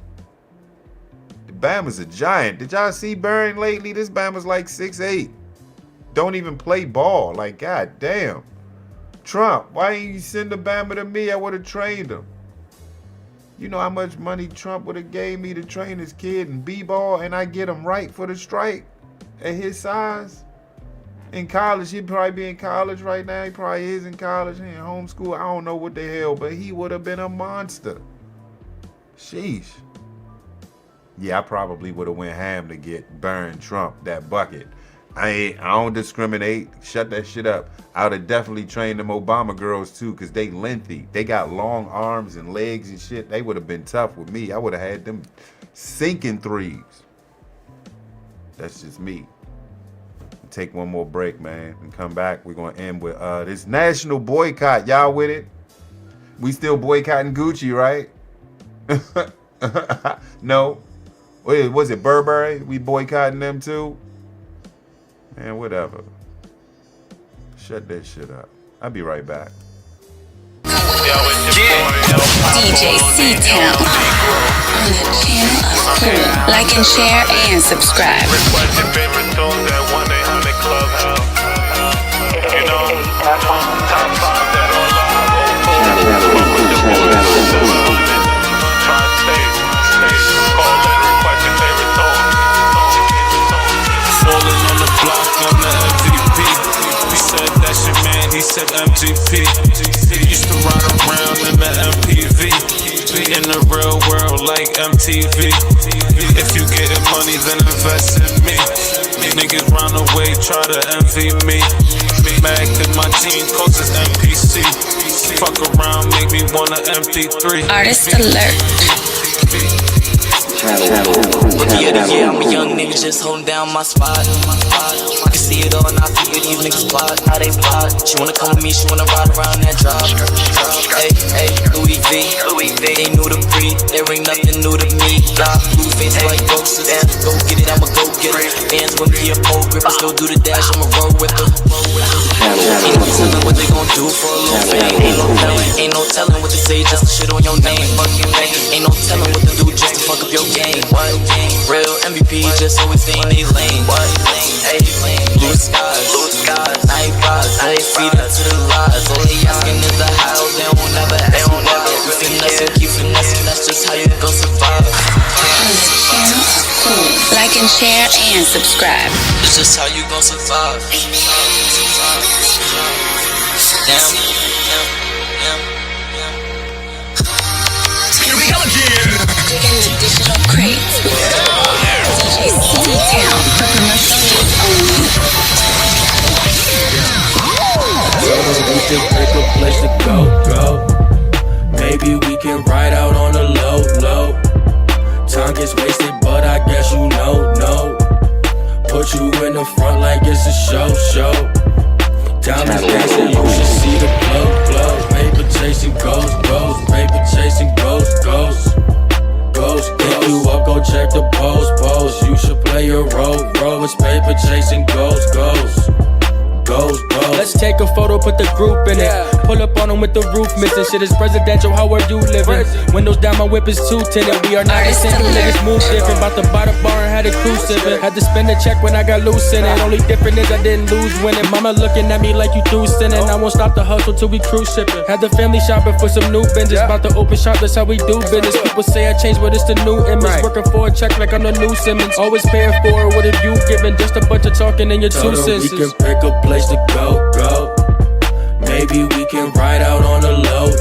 Speaker 2: The Bama's a giant. Did y'all see Byrne lately? This Bama's like 6'8". Don't even play ball. Like, god damn. Trump, why didn't you send the Bama to me? I would have trained him. You know how much money Trump would have gave me to train his kid in b-ball, and I get him right for the strike at his size? In college, he'd probably be in college right now. He probably is in college. He in homeschool. I don't know what the hell, but he would have been a monster. Sheesh. Yeah, I probably would have went ham to get Byrne Trump, that bucket. I don't discriminate. Shut that shit up. I would have definitely trained them Obama girls too, because they lengthy. They got long arms and legs and shit. They would have been tough with me. I would have had them sinking threes. That's just me. Take one more break, man, and come back. We're going to end with this national boycott. Y'all with it? We still boycotting Gucci, right? No. Wait, was it Burberry? We boycotting them too? Man, whatever. Shut that shit up. I'll be right back.
Speaker 20: DJ C-Town on the channel of Cool. Like and share and subscribe.
Speaker 21: Request your favorite tunes at 1-800-CLUBHOUSE. You know, top 5 that all request your favorite tune. Falling on the block, I'm the MVP. He said that's your man, he said MGP. Used to ride around in the MPV. In the real world like MTV. If you getting money, then invest in me. Niggas run away, try to envy me. Mad cause my jeans cost is MPC. Fuck around, make me wanna MP3.
Speaker 20: Artist alert.
Speaker 3: Rookie of the year, I'm a young nigga just holding down my spot. I can see it all and I feel it even niggas plot, how they plot. She wanna come with me, she wanna ride around that drop. Hey, hey, Louis V, they new to breed, there ain't nothing new to me. Nah, blue face like ghosts, go get it, I'ma go get it. Bands with me, a pole grip, I still do the dash, I'ma roll with them. Ain't no telling what they gon' do for a little fame. Ain't no telling what they say just to shit on your name. Ain't no telling what to do just to fuck up your game. What? Real MVP just always stay in they lane. What? Hey, blue skies, night vibes, they feed into the lies. All they asking is the how, they won't never ask you why. You finessing, keep finessing, that's just how you gon' survive.
Speaker 20: Like and share and subscribe.
Speaker 3: It's just how you gon' survive. Damn.
Speaker 20: Here we go again. Digging the digital crates with DJ C-Town for promotional use only.
Speaker 21: We can pick a place to go. Maybe we can ride out on the low. Time gets wasted, but I guess you know. Put you in the front like it's a show. Diamonds dancing, you should see the glow. Paper chasing ghosts. Paper chasing ghosts. Hit you up, go check the pose. You should play your role. It's paper chasing ghosts. Let's take a photo, put the group in it. Pull up on them with the roof missing. Shit is presidential, how are you living? Windows down, my whip is too tinted. We are not the same, niggas move different. About to buy the bar and had a cruise sipping. Had to spend a check when I got loose in it. Only different is I didn't lose winning. Mama looking at me like you through sinning. I won't stop the hustle till we cruise shipping. Had the family shopping for some new binges. About to open shop, that's how we do business. People say I changed, but it's the new image. Working for a check like I'm the new Simmons. Always paying for it, what have you given? Just a bunch of talking in your two senses. We can pick a place to go. Maybe we can ride out on the low.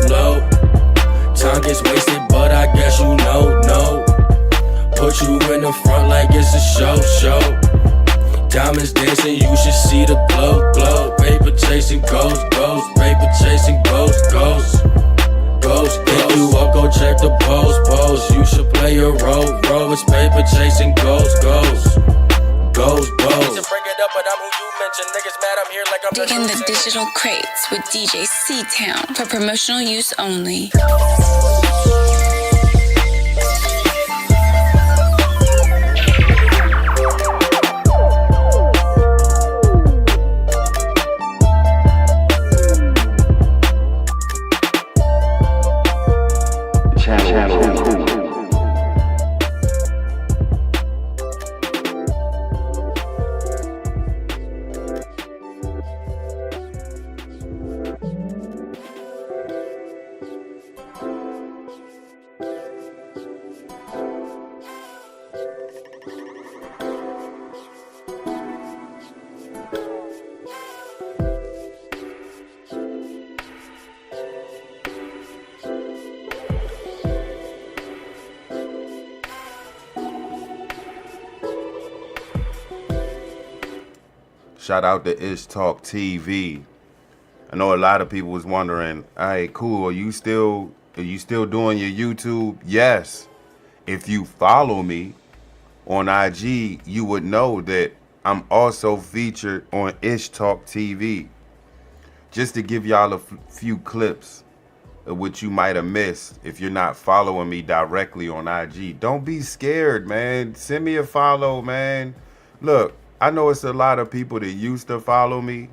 Speaker 21: Time gets wasted, but I guess you know. Put you in the front like it's a show. Diamonds dancing, you should see the glow. Paper chasing ghosts. Paper chasing ghosts. Hit you up, go check the pose. You should play your role. It's paper chasing ghosts.
Speaker 20: Digging the digital crates with DJ C-Town for promotional use only.
Speaker 2: Shout out to Ish Talk TV. I know a lot of people was wondering, hey, cool, are you still doing your YouTube? Yes. If you follow me on IG, you would know that I'm also featured on Ish Talk TV. Just to give y'all a few clips of what you might have missed if you're not following me directly on IG. Don't be scared, man. Send me a follow, man. Look, I know it's a lot of people that used to follow me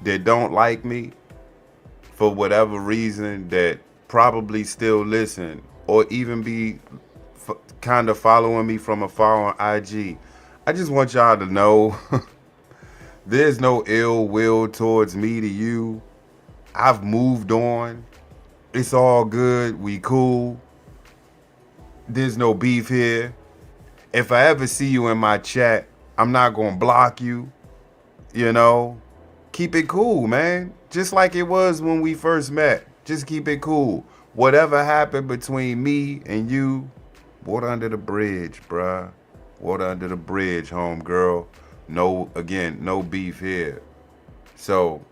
Speaker 2: that don't like me for whatever reason, that probably still listen or even be kind of following me from afar on IG. I just want y'all to know there's no ill will towards me to you. I've moved on. It's all good. We cool. There's no beef here. If I ever see you in my chat, I'm not gonna block you, you know. Keep it cool, man. Just like it was when we first met. Just keep it cool. Whatever happened between me and you, water under the bridge, bruh. Water under the bridge, homegirl. No, again, no beef here. So,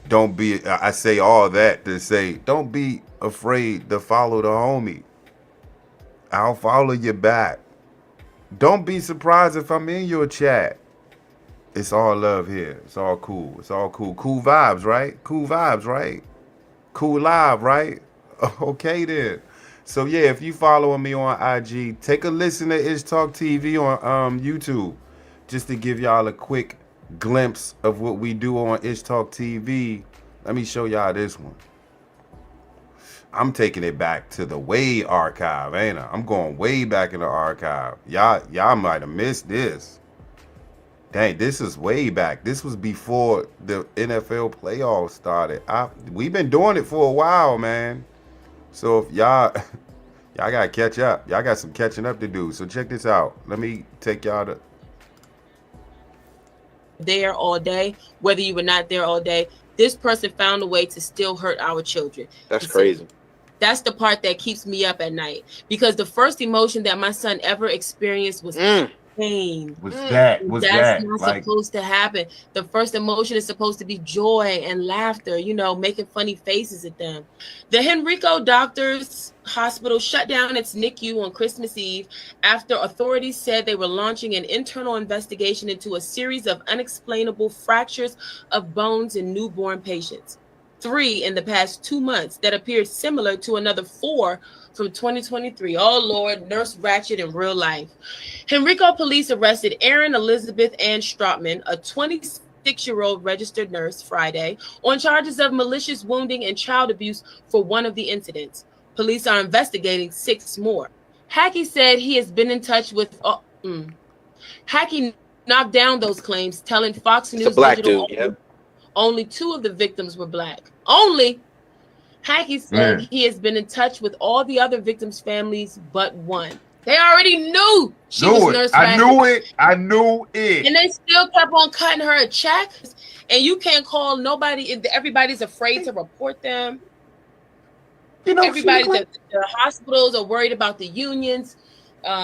Speaker 2: don't be, I say all that to say, don't be afraid to follow the homie. I'll follow you back. Don't be surprised if I'm in your chat. It's all love here. It's all cool. It's all cool. Cool vibes, right? Cool vibes, right? Cool live, right? Okay then. So yeah, if you following me on IG, take a listen to Ish Talk TV on YouTube, just to give y'all a quick glimpse of what we do on Ish Talk TV. Let me show y'all this one. I'm taking it back to the way archive, ain't I? I'm going way back in the archive. Y'all might have missed this. Dang, this is way back. This was before the NFL playoffs started. We've been doing it for a while, man. So if y'all gotta catch up. Y'all got some catching up to do. So check this out. Let me take y'all to
Speaker 9: there all day, whether you were not there all day. This person found a way to still hurt our children.
Speaker 10: That's crazy.
Speaker 9: That's the part that keeps me up at night, because the first emotion that my son ever experienced was pain. That's not supposed to happen. The first emotion is supposed to be joy and laughter, you know, making funny faces at them. The Henrico Doctors Hospital shut down its NICU on Christmas Eve after authorities said they were launching an internal investigation into a series of unexplainable fractures of bones in newborn patients. 3 in the past 2 months that appeared similar to another 4 from 2023. Oh Lord, Nurse Ratchet in real life. Henrico police arrested Erin Elizabeth Ann Strautman, a 26-year-old registered nurse, Friday on charges of malicious wounding and child abuse for one of the incidents. Police are investigating 6 more. Hackey said he has been in touch with Hackey knocked down those claims, telling Fox News Digital only 2 of the victims were black. Only. Hackey said he has been in touch with all the other victims' families but one. They already knew she was Nurse Ratchet.
Speaker 2: I knew it.
Speaker 9: And they still kept on cutting her a check. And you can't call nobody. Everybody's afraid to report them. You know, the hospitals are worried about the unions.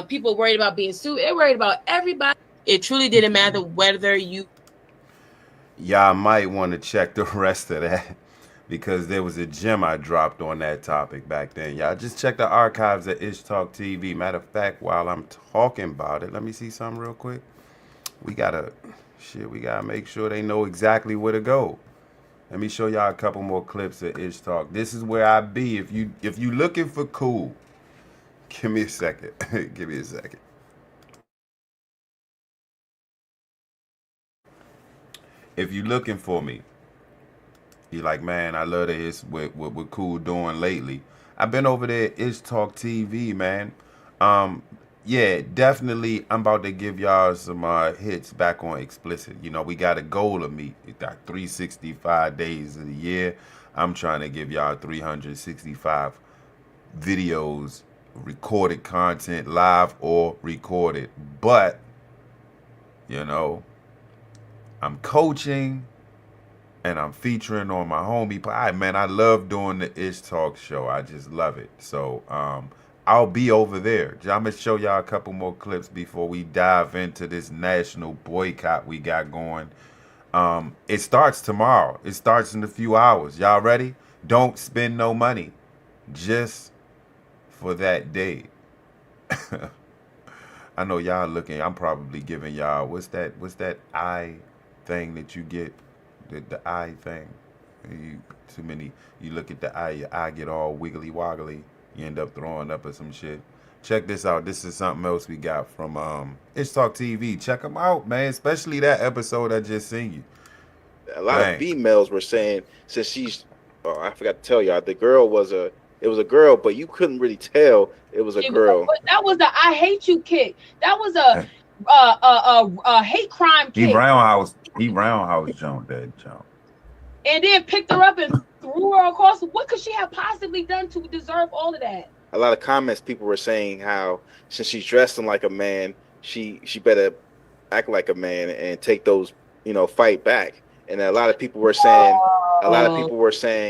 Speaker 9: People are worried about being sued. They're worried about everybody. It truly didn't matter whether you.
Speaker 2: Y'all might want to check the rest of that, because there was a gem I dropped on that topic back then. Y'all just check the archives at Ish Talk TV. Matter of fact, while I'm talking about it, let me see something real quick. We gotta make sure they know exactly where to go. Let me show y'all a couple more clips of Ish Talk. This is where I be. If you looking for cool, give me a second. Give me a second. If you looking for me, you like, man, I love to hear what Cool doing lately. I've been over there at Ish Talk TV, man. Yeah, definitely. I'm about to give y'all some hits back on Explicit. You know, we got a goal to meet. We got 365 days of the year. I'm trying to give y'all 365 videos, recorded content, live or recorded. But, you know, I'm coaching and I'm featuring on my homie. Man, I love doing the Ish Talk show. I just love it. So I'll be over there. I'm going to show y'all a couple more clips before we dive into this national boycott we got going. It starts tomorrow. It starts in a few hours. Y'all ready? Don't spend no money just for that day. I know y'all looking. I'm probably giving y'all, what's that eye thing that you get, the eye thing. You look at the eye, your eye get all wiggly woggly, you end up throwing up or some shit. Check this out. This is something else we got from Ish Talk TV. Check them out, man, especially that episode I just seen you.
Speaker 10: A lot of females were saying, since she's, I forgot to tell y'all, the girl was a girl, but you couldn't really tell it was a girl.
Speaker 9: That was the I hate you kick. That was a hate crime kick.
Speaker 2: He roundhouse jumped that jump.
Speaker 9: And then picked her up and threw her across. What could she have possibly done to deserve all of that?
Speaker 10: A lot of comments, people were saying how since she's dressing like a man, she better act like a man and take those, fight back. And a lot of people were saying,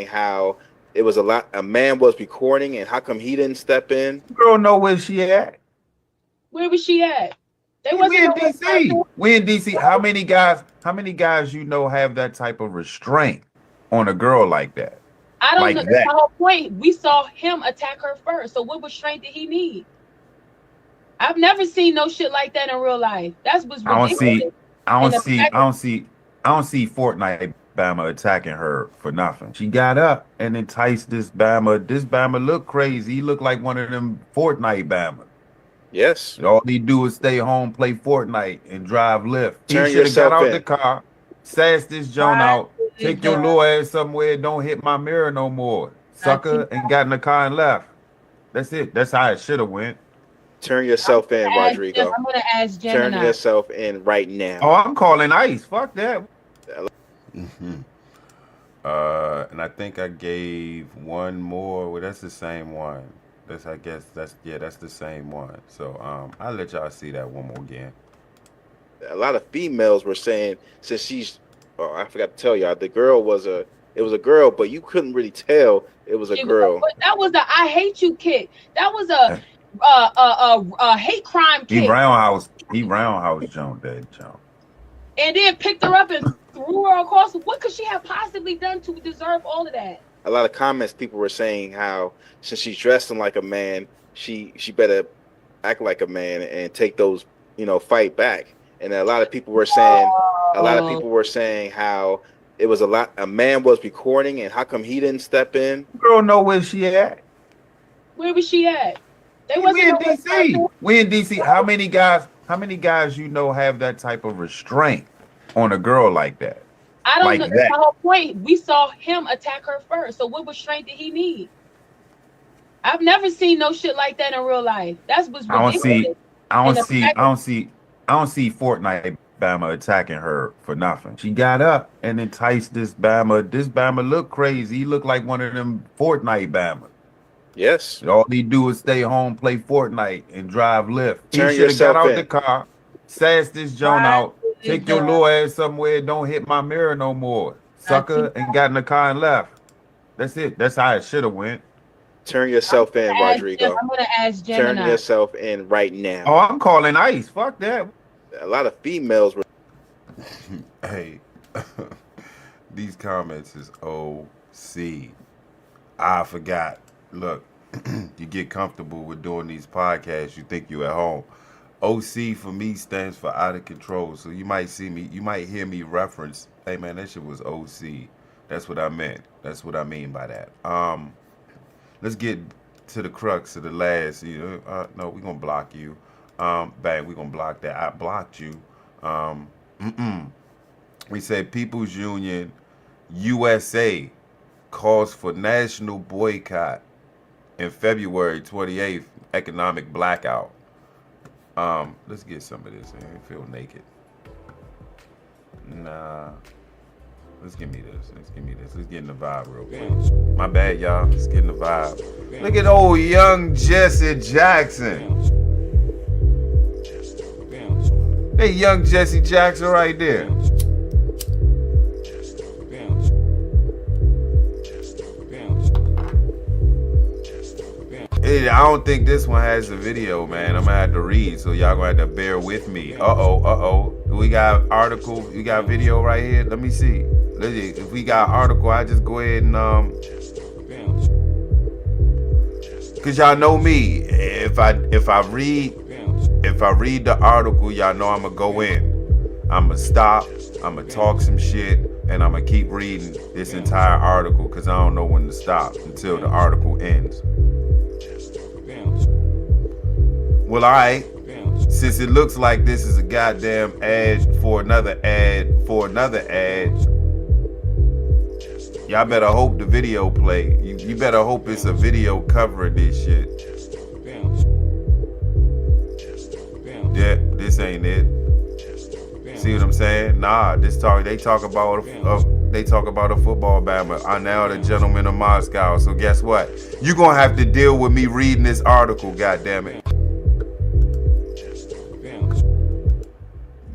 Speaker 10: how it was a man was recording, and how come he didn't step in?
Speaker 2: Girl, know where she at?
Speaker 9: Where was she at?
Speaker 2: We in DC. We in DC. How many guys you know have that type of restraint on a girl like that?
Speaker 9: I don't know. That's the whole point. We saw him attack her first. So what restraint did he need? I've never seen no shit like that in real life. That was ridiculous.
Speaker 2: I
Speaker 9: And
Speaker 2: don't
Speaker 9: the
Speaker 2: see,
Speaker 9: fact
Speaker 2: I don't see, I don't see Fortnite Bama attacking her for nothing. She got up and enticed this Bama. This Bama looked crazy. He looked like one of them Fortnite Bama.
Speaker 10: Yes.
Speaker 2: And all he do is stay home, play Fortnite, and drive Lyft. He
Speaker 10: Turn
Speaker 2: should have got
Speaker 10: yourself
Speaker 2: out the
Speaker 10: in.
Speaker 2: car, sassed this Joan out, take your little ass somewhere, don't hit my mirror no more, sucker, and got in the car and left. That's it. That's how it should have went.
Speaker 10: Turn yourself in, Rodrigo.
Speaker 9: I'm gonna ask
Speaker 10: Turn
Speaker 9: Gemini.
Speaker 10: yourself in right now.
Speaker 2: Oh, I'm calling ICE. Fuck that. And I think I gave one more. Well, that's the same one. That's that's the same one. So I'll let y'all see that one more again.
Speaker 10: A lot of females were saying since she's I forgot to tell y'all the girl was a girl, but you couldn't really tell it was a girl.
Speaker 9: That was a I hate you kick. That was a hate crime kick.
Speaker 2: He roundhouse jumped that jump.
Speaker 9: And then picked her up and threw her across. What could she have possibly done to deserve all of that?
Speaker 10: A lot of comments people were saying how since she's dressing like a man, she better act like a man and take those, fight back. And a lot of people were saying how it was a man was recording and how come he didn't step in?
Speaker 2: Girl know where she at.
Speaker 9: Where was she at?
Speaker 2: We in DC. We in DC. How many guys have that type of restraint on a girl like that?
Speaker 9: I don't
Speaker 2: like
Speaker 9: know.
Speaker 2: That.
Speaker 9: That's the whole point. We saw him attack her first. So what restraint did he need? I've never seen no shit like that in real life. That's what's ridiculous.
Speaker 2: I don't see Fortnite Bama attacking her for nothing. She got up and enticed this Bama. This Bama looked crazy. He looked like one of them Fortnite Bama.
Speaker 10: Yes.
Speaker 2: And all he do is stay home, play Fortnite, and drive Lyft.
Speaker 10: Turn
Speaker 2: He should have got
Speaker 10: yourself
Speaker 2: out
Speaker 10: in.
Speaker 2: the car, sassed this Joan out, take your little ass somewhere, don't hit my mirror no more, sucker, and got in the car and left. That's it. That's how it should have went.
Speaker 10: Turn yourself in, Rodrigo.
Speaker 9: I'm gonna ask Gemini.
Speaker 10: Turn yourself in right now.
Speaker 2: Oh, I'm calling ICE. Fuck that.
Speaker 10: A lot of females were.
Speaker 2: Hey, these comments is OC. I forgot. Look, you get comfortable with doing these podcasts, you think you at home. OC for me stands for out of control. So you might hear me reference, hey man, that shit was OC. That's what I meant. That's what I mean by that. Let's get to the crux of the last, no, we're gonna block you. Bang, we're gonna block that. I blocked you. We said People's Union USA calls for national boycott in February 28th, economic blackout. Let's get some of this. I feel naked. Nah. Let's give me this. Let's get in the vibe real quick. My bad, y'all. Let's get in the vibe. Look at old young Jesse Jackson. Hey, young Jesse Jackson right there. Hey, I don't think this one has a video, man. I'm gonna have to read, so y'all gonna have to bear with me. We got article, we got video right here. Let me see. If we got article, I just go ahead and cause y'all know me. If I read the article, y'all know I'ma go in. I'ma stop. I'ma talk some shit, and I'ma keep reading this entire article, cause I don't know when to stop until the article ends. Well, all right. Since it looks like this is a goddamn ad for another ad, y'all better hope the video play. You better hope it's a video covering this shit. Yeah, this ain't it. See what I'm saying? Nah, they talk about a football Bama. I now the gentleman of Moscow. So guess what? You gonna have to deal with me reading this article. Goddamn it!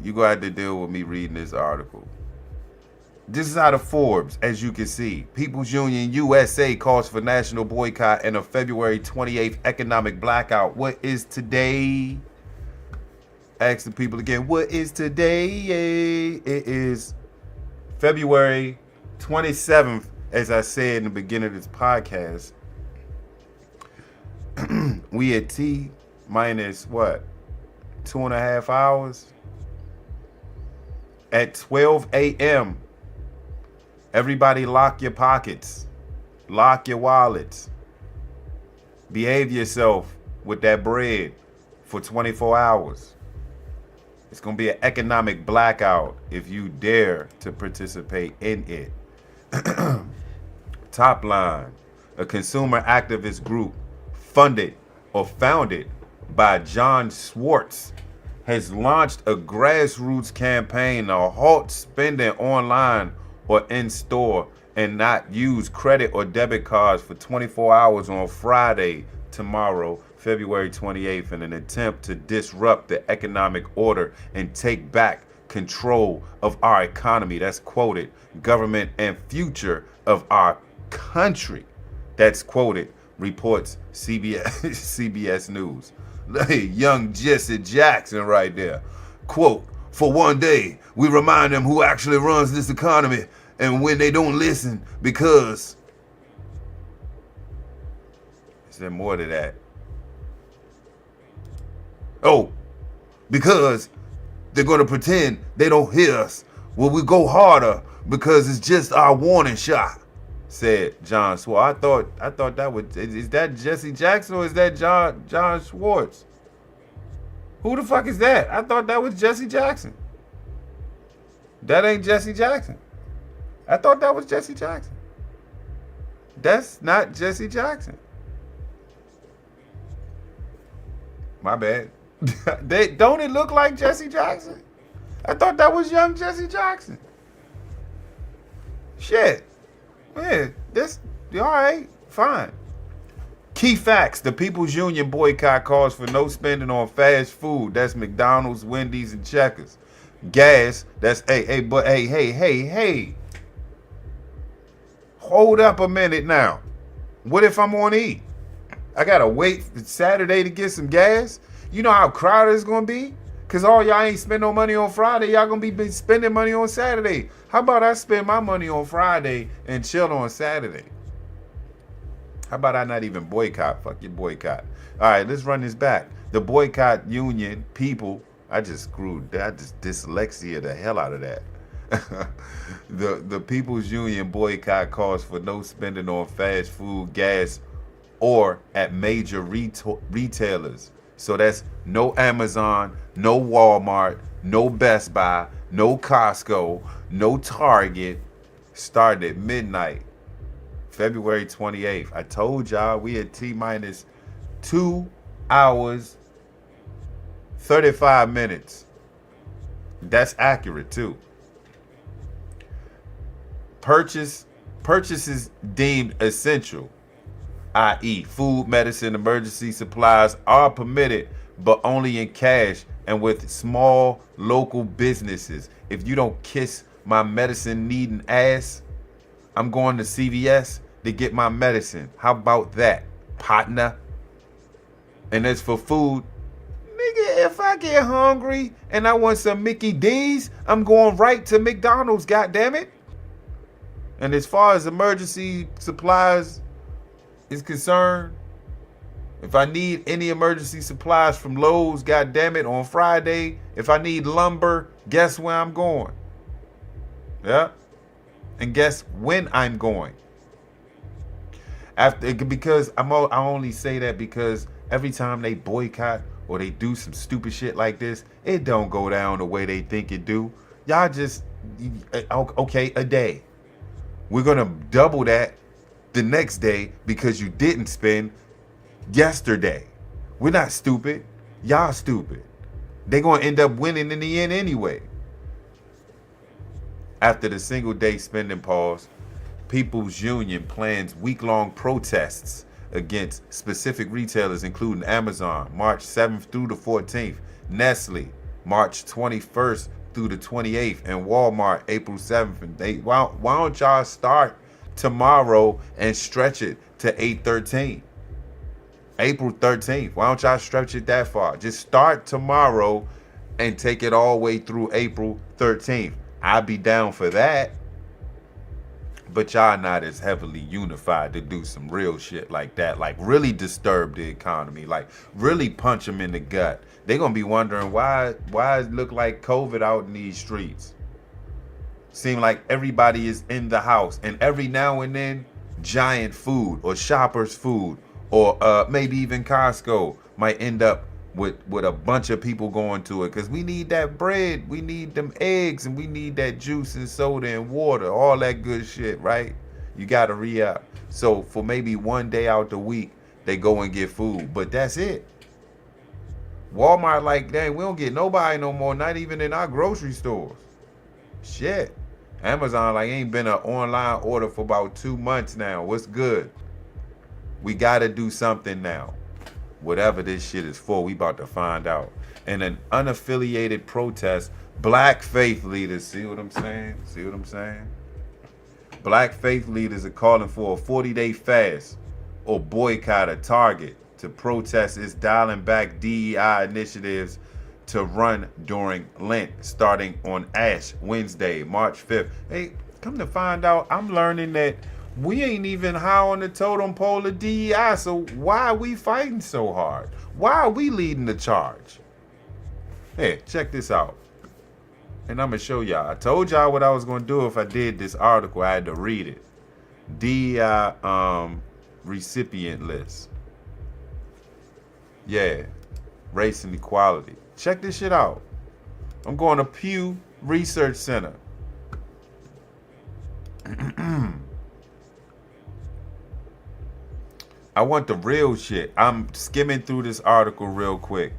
Speaker 2: You gonna have to deal with me reading this article. This is out of Forbes, as you can see. People's Union USA calls for national boycott and a February 28th economic blackout. What is today? Ask the people again, what is today? It is February 27th, as I said in the beginning of this podcast. We at T minus what? 2.5 hours? at 12 a.m., everybody lock your pockets, lock your wallets, behave yourself with that bread for 24 hours. It's going to be an economic blackout if you dare to participate in it. Top line, a consumer activist group funded or founded by John Schwartz has launched a grassroots campaign to halt spending online or in store and not use credit or debit cards for 24 hours on Friday, tomorrow, February 28th, in an attempt to disrupt the economic order and take back control of our economy. That's quoted. Government and future of our country. That's quoted. Reports CBS News. Young Jesse Jackson right there. Quote, for one day, we remind them who actually runs this economy and when they don't listen because... Is there more to that? Oh, because they're going to pretend they don't hear us. Well, we go harder because it's just our warning shot, said John Schwartz. I thought that was, is that Jesse Jackson or is that John Schwartz? Who the fuck is that? I thought that was Jesse Jackson. That ain't Jesse Jackson. I thought that was Jesse Jackson. That's not Jesse Jackson. My bad. Don't it look like Jesse Jackson? I thought that was young Jesse Jackson. Shit. Man, this, all right, fine. Key facts. The People's Union boycott calls for no spending on fast food. That's McDonald's, Wendy's, and Checkers. Gas. That's, hey. Hold up a minute now. What if I'm on E? I got to wait for Saturday to get some gas? You know how crowded it's going to be? Because all y'all ain't spend no money on Friday. Y'all going to be spending money on Saturday. How about I spend my money on Friday and chill on Saturday? How about I not even boycott? Fuck your boycott. All right, let's run this back. The boycott union people, I just dyslexia the hell out of that. The People's Union boycott calls for no spending on fast food, gas, or at major retailers. So that's no Amazon, no Walmart, no Best Buy, no Costco, no Target, starting at midnight, February 28th. I told y'all we had T-minus 2 hours, 35 minutes. That's accurate too. Purchases deemed essential, i.e. food, medicine, emergency supplies, are permitted, but only in cash and with small local businesses. If you don't kiss my medicine needing ass, I'm going to CVS to get my medicine. How about that, partner? And as for food, nigga, if I get hungry and I want some Mickey D's, I'm going right to McDonald's, goddammit. And as far as emergency supplies is concerned, if I need any emergency supplies from Lowe's, goddammit, on Friday, if I need lumber, guess where I'm going? Yeah. And guess when I'm going? Because I only say that because every time they boycott or they do some stupid shit like this, it don't go down the way they think it do. Y'all just, okay, a day. We're going to double that the next day because you didn't spend yesterday. We're not stupid. Y'all stupid. They're going to end up winning in the end anyway. After the single-day spending pause, People's Union plans week-long protests against specific retailers, including Amazon, March 7th through the 14th, Nestle, March 21st through the 28th, and Walmart, April 7th and 8th. Why don't y'all start tomorrow and stretch it to 8/13? April 13th. Why don't y'all stretch it that far? Just start tomorrow and take it all the way through April 13th. I'd be down for that. But y'all not as heavily unified to do some real shit like that. Like really disturb the economy. Like really punch them in the gut. They're going to be wondering why it look like COVID out in these streets. Seem like everybody is in the house, and every now and then, Giant Food or Shoppers Food or maybe even Costco might end up with a bunch of people going to it, because we need that bread, we need them eggs, and we need that juice and soda and water, all that good shit, right? You gotta re-up. So for maybe one day out the week, they go and get food, but that's it. Walmart like, dang, we don't get nobody no more, not even in our grocery stores. Shit. Amazon like, ain't been an online order for about 2 months now. What's good? We gotta do something now. Whatever this shit is for, we about to find out. In an unaffiliated protest, black faith leaders, see what I'm saying? See what I'm saying? Black faith leaders are calling for a 40-day fast or boycott of Target to protest its dialing back DEI initiatives to run during Lent, starting on Ash Wednesday, March 5th. Hey, come to find out, I'm learning that we ain't even high on the totem pole of DEI, so why are we fighting so hard? Why are we leading the charge? Hey, check this out. And I'm going to show y'all. I told y'all what I was going to do if I did this article. I had to read it. DEI recipient list. Yeah. Race and equality. Check this shit out. I'm going to Pew Research Center. I want the real shit. I'm skimming through this article real quick.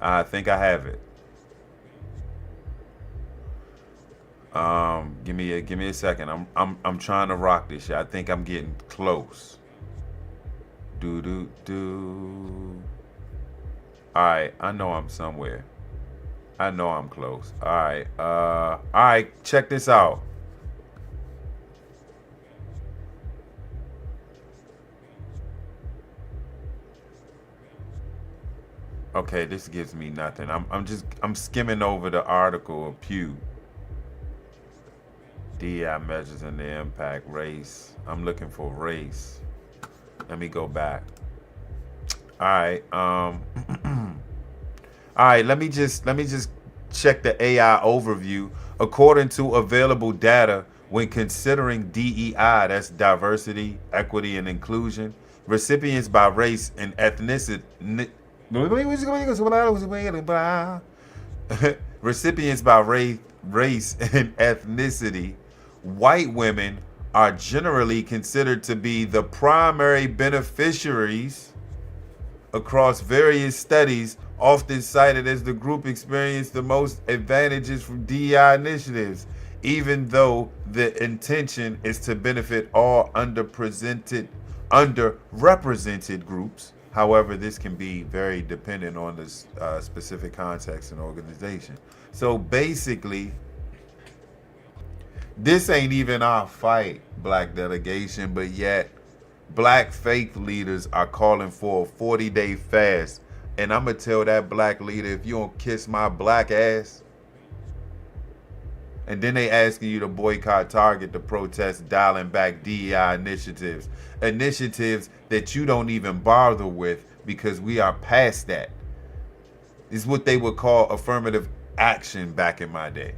Speaker 2: I think I have it. Give me a second. I'm trying to rock this shit. I think I'm getting close. Do. Alright, I know I'm somewhere. I know I'm close. Alright, check this out. Okay, this gives me nothing. I'm skimming over the article of Pew. DEI measures and the impact, race. I'm looking for race. Let me go back. All right. All right, let me just check the AI overview. According to available data, when considering DEI, that's diversity, equity, and inclusion, recipients by race and ethnicity. Recipients by race and ethnicity, white women are generally considered to be the primary beneficiaries across various studies, often cited as the group experienced the most advantages from DEI initiatives, even though the intention is to benefit all underrepresented groups. However, this can be very dependent on the specific context and organization. So basically, this ain't even our fight, black delegation, but yet black faith leaders are calling for a 40-day fast. And I'm going to tell that black leader, if you don't kiss my black ass, and then they asking you to boycott Target to protest dialing back DEI initiatives that you don't even bother with, because we are past that. It's what they would call affirmative action back in my day.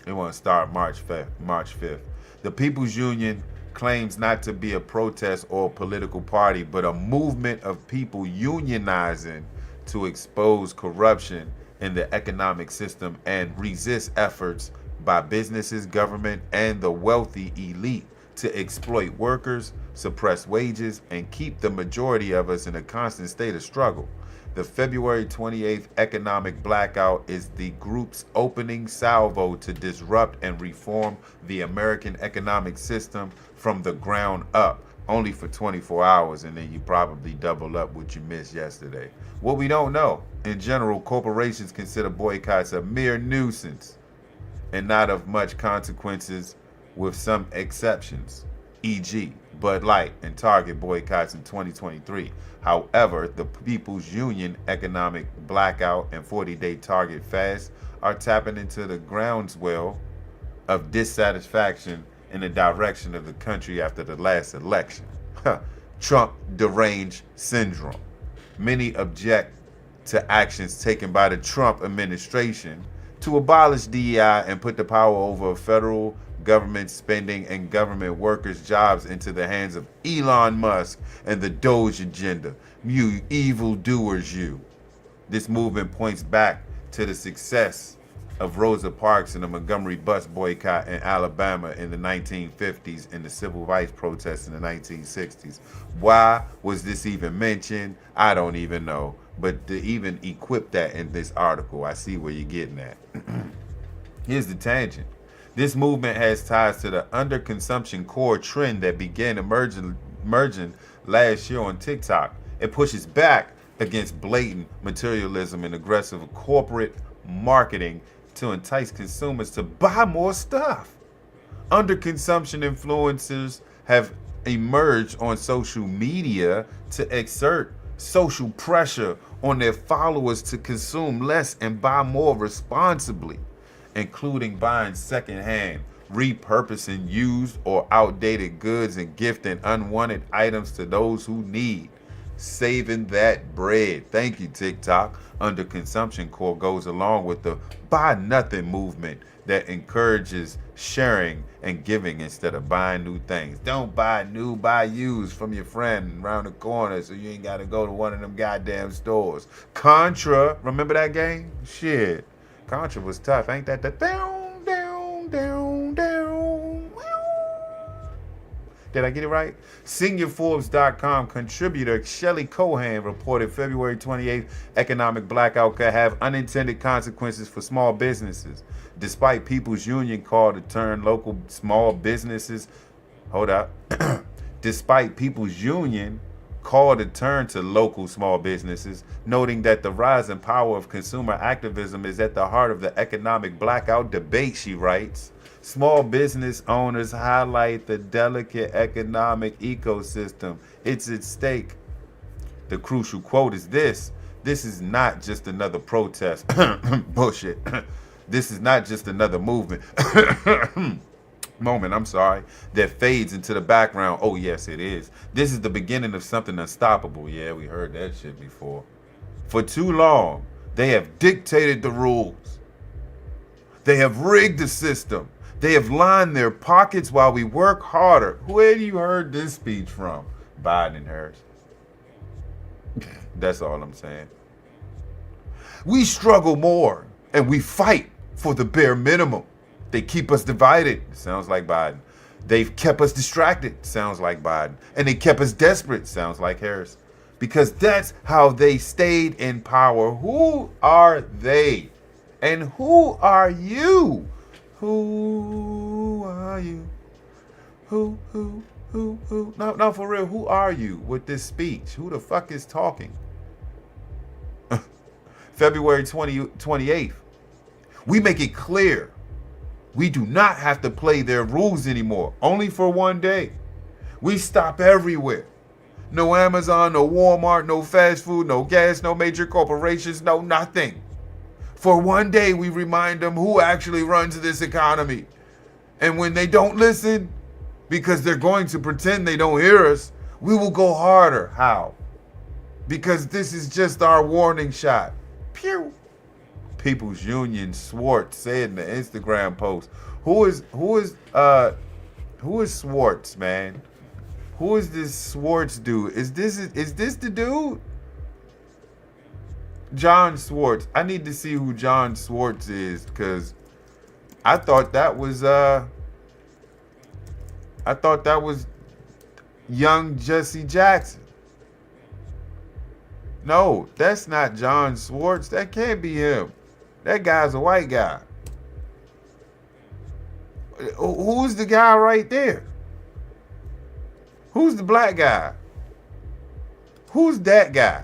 Speaker 2: They want to start March 5th. The People's Union claims not to be a protest or a political party, but a movement of people unionizing to expose corruption in the economic system and resist efforts by businesses, government, and the wealthy elite to exploit workers, suppress wages, and keep the majority of us in a constant state of struggle. The February 28th economic blackout is the group's opening salvo to disrupt and reform the American economic system from the ground up, only for 24 hours, and then you probably double up what you missed yesterday. What we don't know, in general, corporations consider boycotts a mere nuisance and not of much consequences, with some exceptions, e.g. Bud Light and Target boycotts in 2023. However, the People's Union economic blackout and 40-day Target fast are tapping into the groundswell of dissatisfaction in the direction of the country after the last election. Trump deranged syndrome. Many object to actions taken by the Trump administration to abolish DEI and put the power over federal government spending and government workers' jobs into the hands of Elon Musk and the Doge agenda. You evildoers, you. This movement points back to the success of Rosa Parks and the Montgomery bus boycott in Alabama in the 1950s and the civil rights protests in the 1960s. Why was this even mentioned? I don't even know. But to even equip that in this article, I see where you're getting at. Here's the tangent. This movement has ties to the underconsumption core trend that began emerging last year on TikTok. It pushes back against blatant materialism and aggressive corporate marketing to entice consumers to buy more stuff. Underconsumption influencers have emerged on social media to exert social pressure on their followers to consume less and buy more responsibly, including buying secondhand, repurposing used or outdated goods, and gifting unwanted items to those who need. Saving that bread. Thank you, TikTok. Underconsumption core goes along with the buy nothing movement that encourages sharing and giving instead of buying new things. Don't buy new, buy used from your friend around the corner so you ain't got to go to one of them goddamn stores. Contra, remember that game? Shit. Contra was tough. Ain't that the down, down, down, down? Did I get it right? SeniorForbes.com contributor Shelly Cohan reported February 28th, economic blackout could have unintended consequences for small businesses. Despite People's Union call to turn local small businesses, despite People's Union call to turn to local small businesses, noting that the rise in power of consumer activism is at the heart of the economic blackout debate, she writes. Small business owners highlight the delicate economic ecosystem. It's at stake. The crucial quote is this: this is not just another protest. Bullshit. This is not just another movement. That fades into the background. Oh, yes, it is. This is the beginning of something unstoppable. Yeah, we heard that shit before. For too long, they have dictated the rules. They have rigged the system. They have lined their pockets while we work harder. Where do you heard this speech from? Biden and Harris. That's all I'm saying. We struggle more and we fight for the bare minimum. They keep us divided. Sounds like Biden. They've kept us distracted. Sounds like Biden. And they kept us desperate. Sounds like Harris. Because that's how they stayed in power. Who are they? And who are you? Who are you? Who? No, for real, who are you with this speech? Who the fuck is talking? February 28th. We make it clear we do not have to play their rules anymore, only for one day. We stop everywhere. No Amazon, no Walmart, no fast food, no gas, no major corporations, no nothing. For one day, we remind them who actually runs this economy. And when they don't listen, because they're going to pretend they don't hear us, we will go harder. How? Because this is just our warning shot. Pew. People's Union Swartz said in the Instagram post. Who is Swartz, man? Who is this Swartz dude? Is this the dude? John Swartz. I need to see who John Swartz is, because I thought that was young Jesse Jackson. No, that's not John Swartz. That can't be him. That guy's a white guy. Who's the guy right there? Who's the black guy? Who's that guy?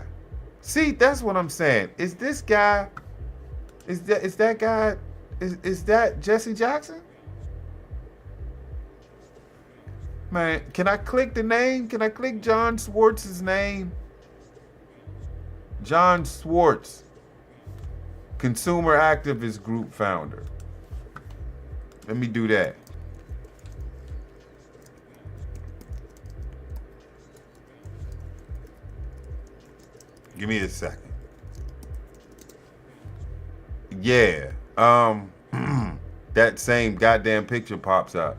Speaker 2: See, that's what I'm saying. Is this guy, is that Jesse Jackson? Man, can I click the name? Can I click John Swartz's name? John Swartz, consumer activist group founder. Let me do that. Give me a second. yeah. That same goddamn picture pops up.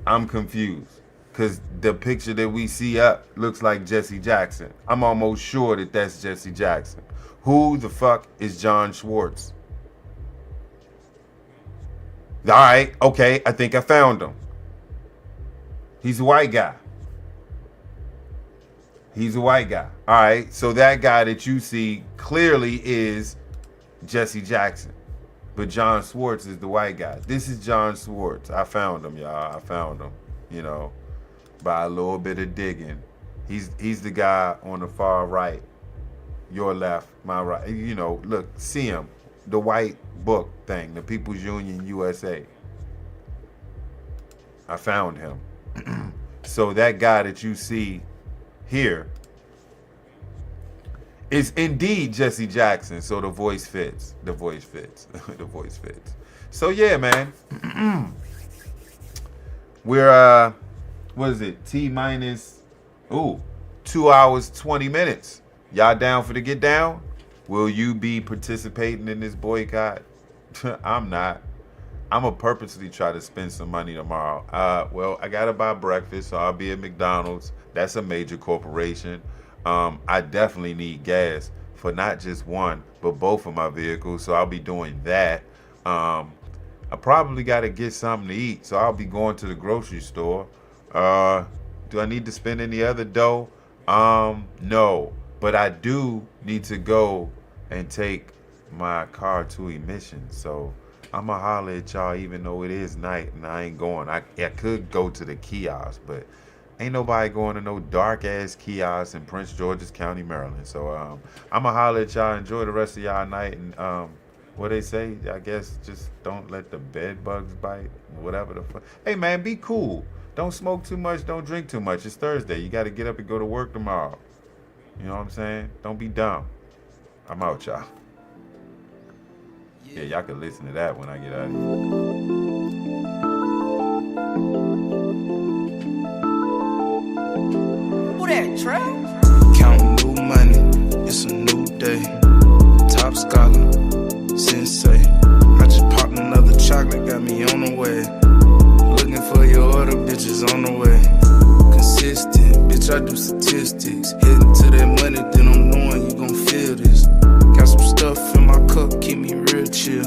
Speaker 2: I'm confused. Because the picture that we see up looks like Jesse Jackson. I'm almost sure that that's Jesse Jackson. Who the fuck is John Schwartz? All right, okay, I think I found him. He's a white guy. He's a white guy. All right, so that guy that you see clearly is Jesse Jackson. But John Schwartz is the white guy. This is John Schwartz. I found him, y'all. I found him, you know, by a little bit of digging. He's the guy on the far right. Your left, my right. You know, look, see him. The white book thing, the People's Union USA. I found him. So that guy that you see here is indeed Jesse Jackson. So the voice fits. The voice fits. The voice fits. So yeah, man. We're what is it? T minus 2 hours 20 minutes. Y'all down for the get down? Will you be participating in this boycott? I'm not. I'm gonna purposely try to spend some money tomorrow. Well, I gotta buy breakfast, so I'll be at McDonald's. That's a major corporation. I definitely need gas for not just one, but both of my vehicles, so I'll be doing that. I probably gotta get something to eat, so I'll be going to the grocery store. Do I need to spend any other dough? No, but I do need to go and take my car to emissions, so I'ma holler at y'all even though it is night and I ain't going. I could go to the kiosk, but ain't nobody going to no dark ass kiosk in Prince George's County, Maryland. So I'ma holler at y'all. Enjoy the rest of y'all night, and what they say, I guess, just don't let the bed bugs bite, whatever the fuck. Hey man, be cool. Don't smoke too much, don't drink too much. It's Thursday. You gotta get up and go to work tomorrow. You know what I'm saying? Don't be dumb. I'm out, y'all. Yeah, y'all can listen to that when I get out of here.
Speaker 21: Who that, Trev? Counting new money, it's a new day. Top scholar, sensei. I just popped another chocolate, got me on the way. Looking for your order, bitches on the way. Consistent, bitch, I do statistics. Heading to that money, then I'm knowing you gon' feel this. Got some stuff in my cup, keep me real chill.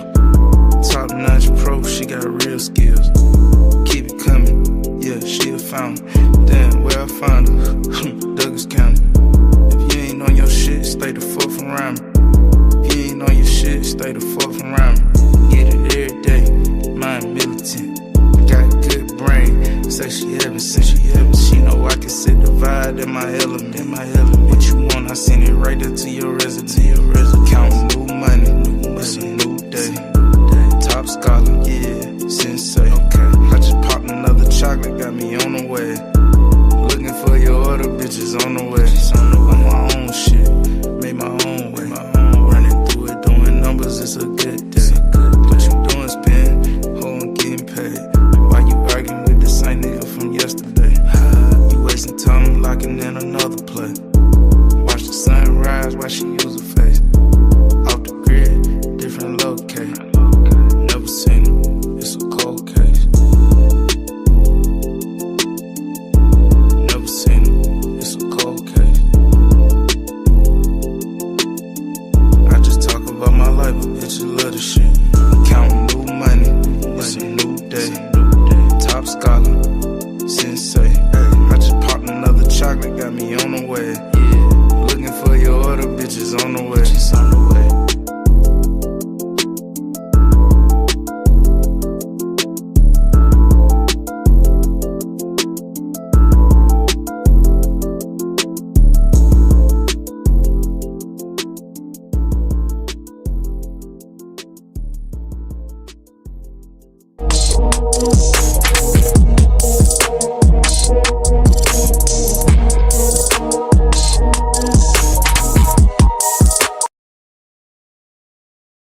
Speaker 21: Top notch pro, she got real skills. Keep it coming, yeah, she a fountain. Damn, where I found her, Douglas County. If you ain't on your shit, stay the fuck from around me. If you ain't on your shit, stay the fuck from around me. Get it every day, mind militant. Got good brain, say she heaven, She know I can set the vibe in my element. What you want, I send it right up to your residence. Counting new money, it's a new day. Top scholar, yeah, sensei. I just popped another chocolate, got me on the way. Looking for your order, bitches on the way. On my own shit, made my own way. Running through it, doing numbers, it's a good day. What you doing, spin, holding, getting paid. Why you arguing with the same nigga from yesterday? You wasting time, locking in another play. Watch the sunrise, while she use her face. Off the grid, different locate. Never seen it, it's a cold case. Never seen it, it's a cold case. I just talk about my life, but bitches love the shit. Counting new money, it's a new day. Top scholar, sensei. I just popped another chocolate, got me on the way. Looking for your order, bitches on the way. We'll be right back.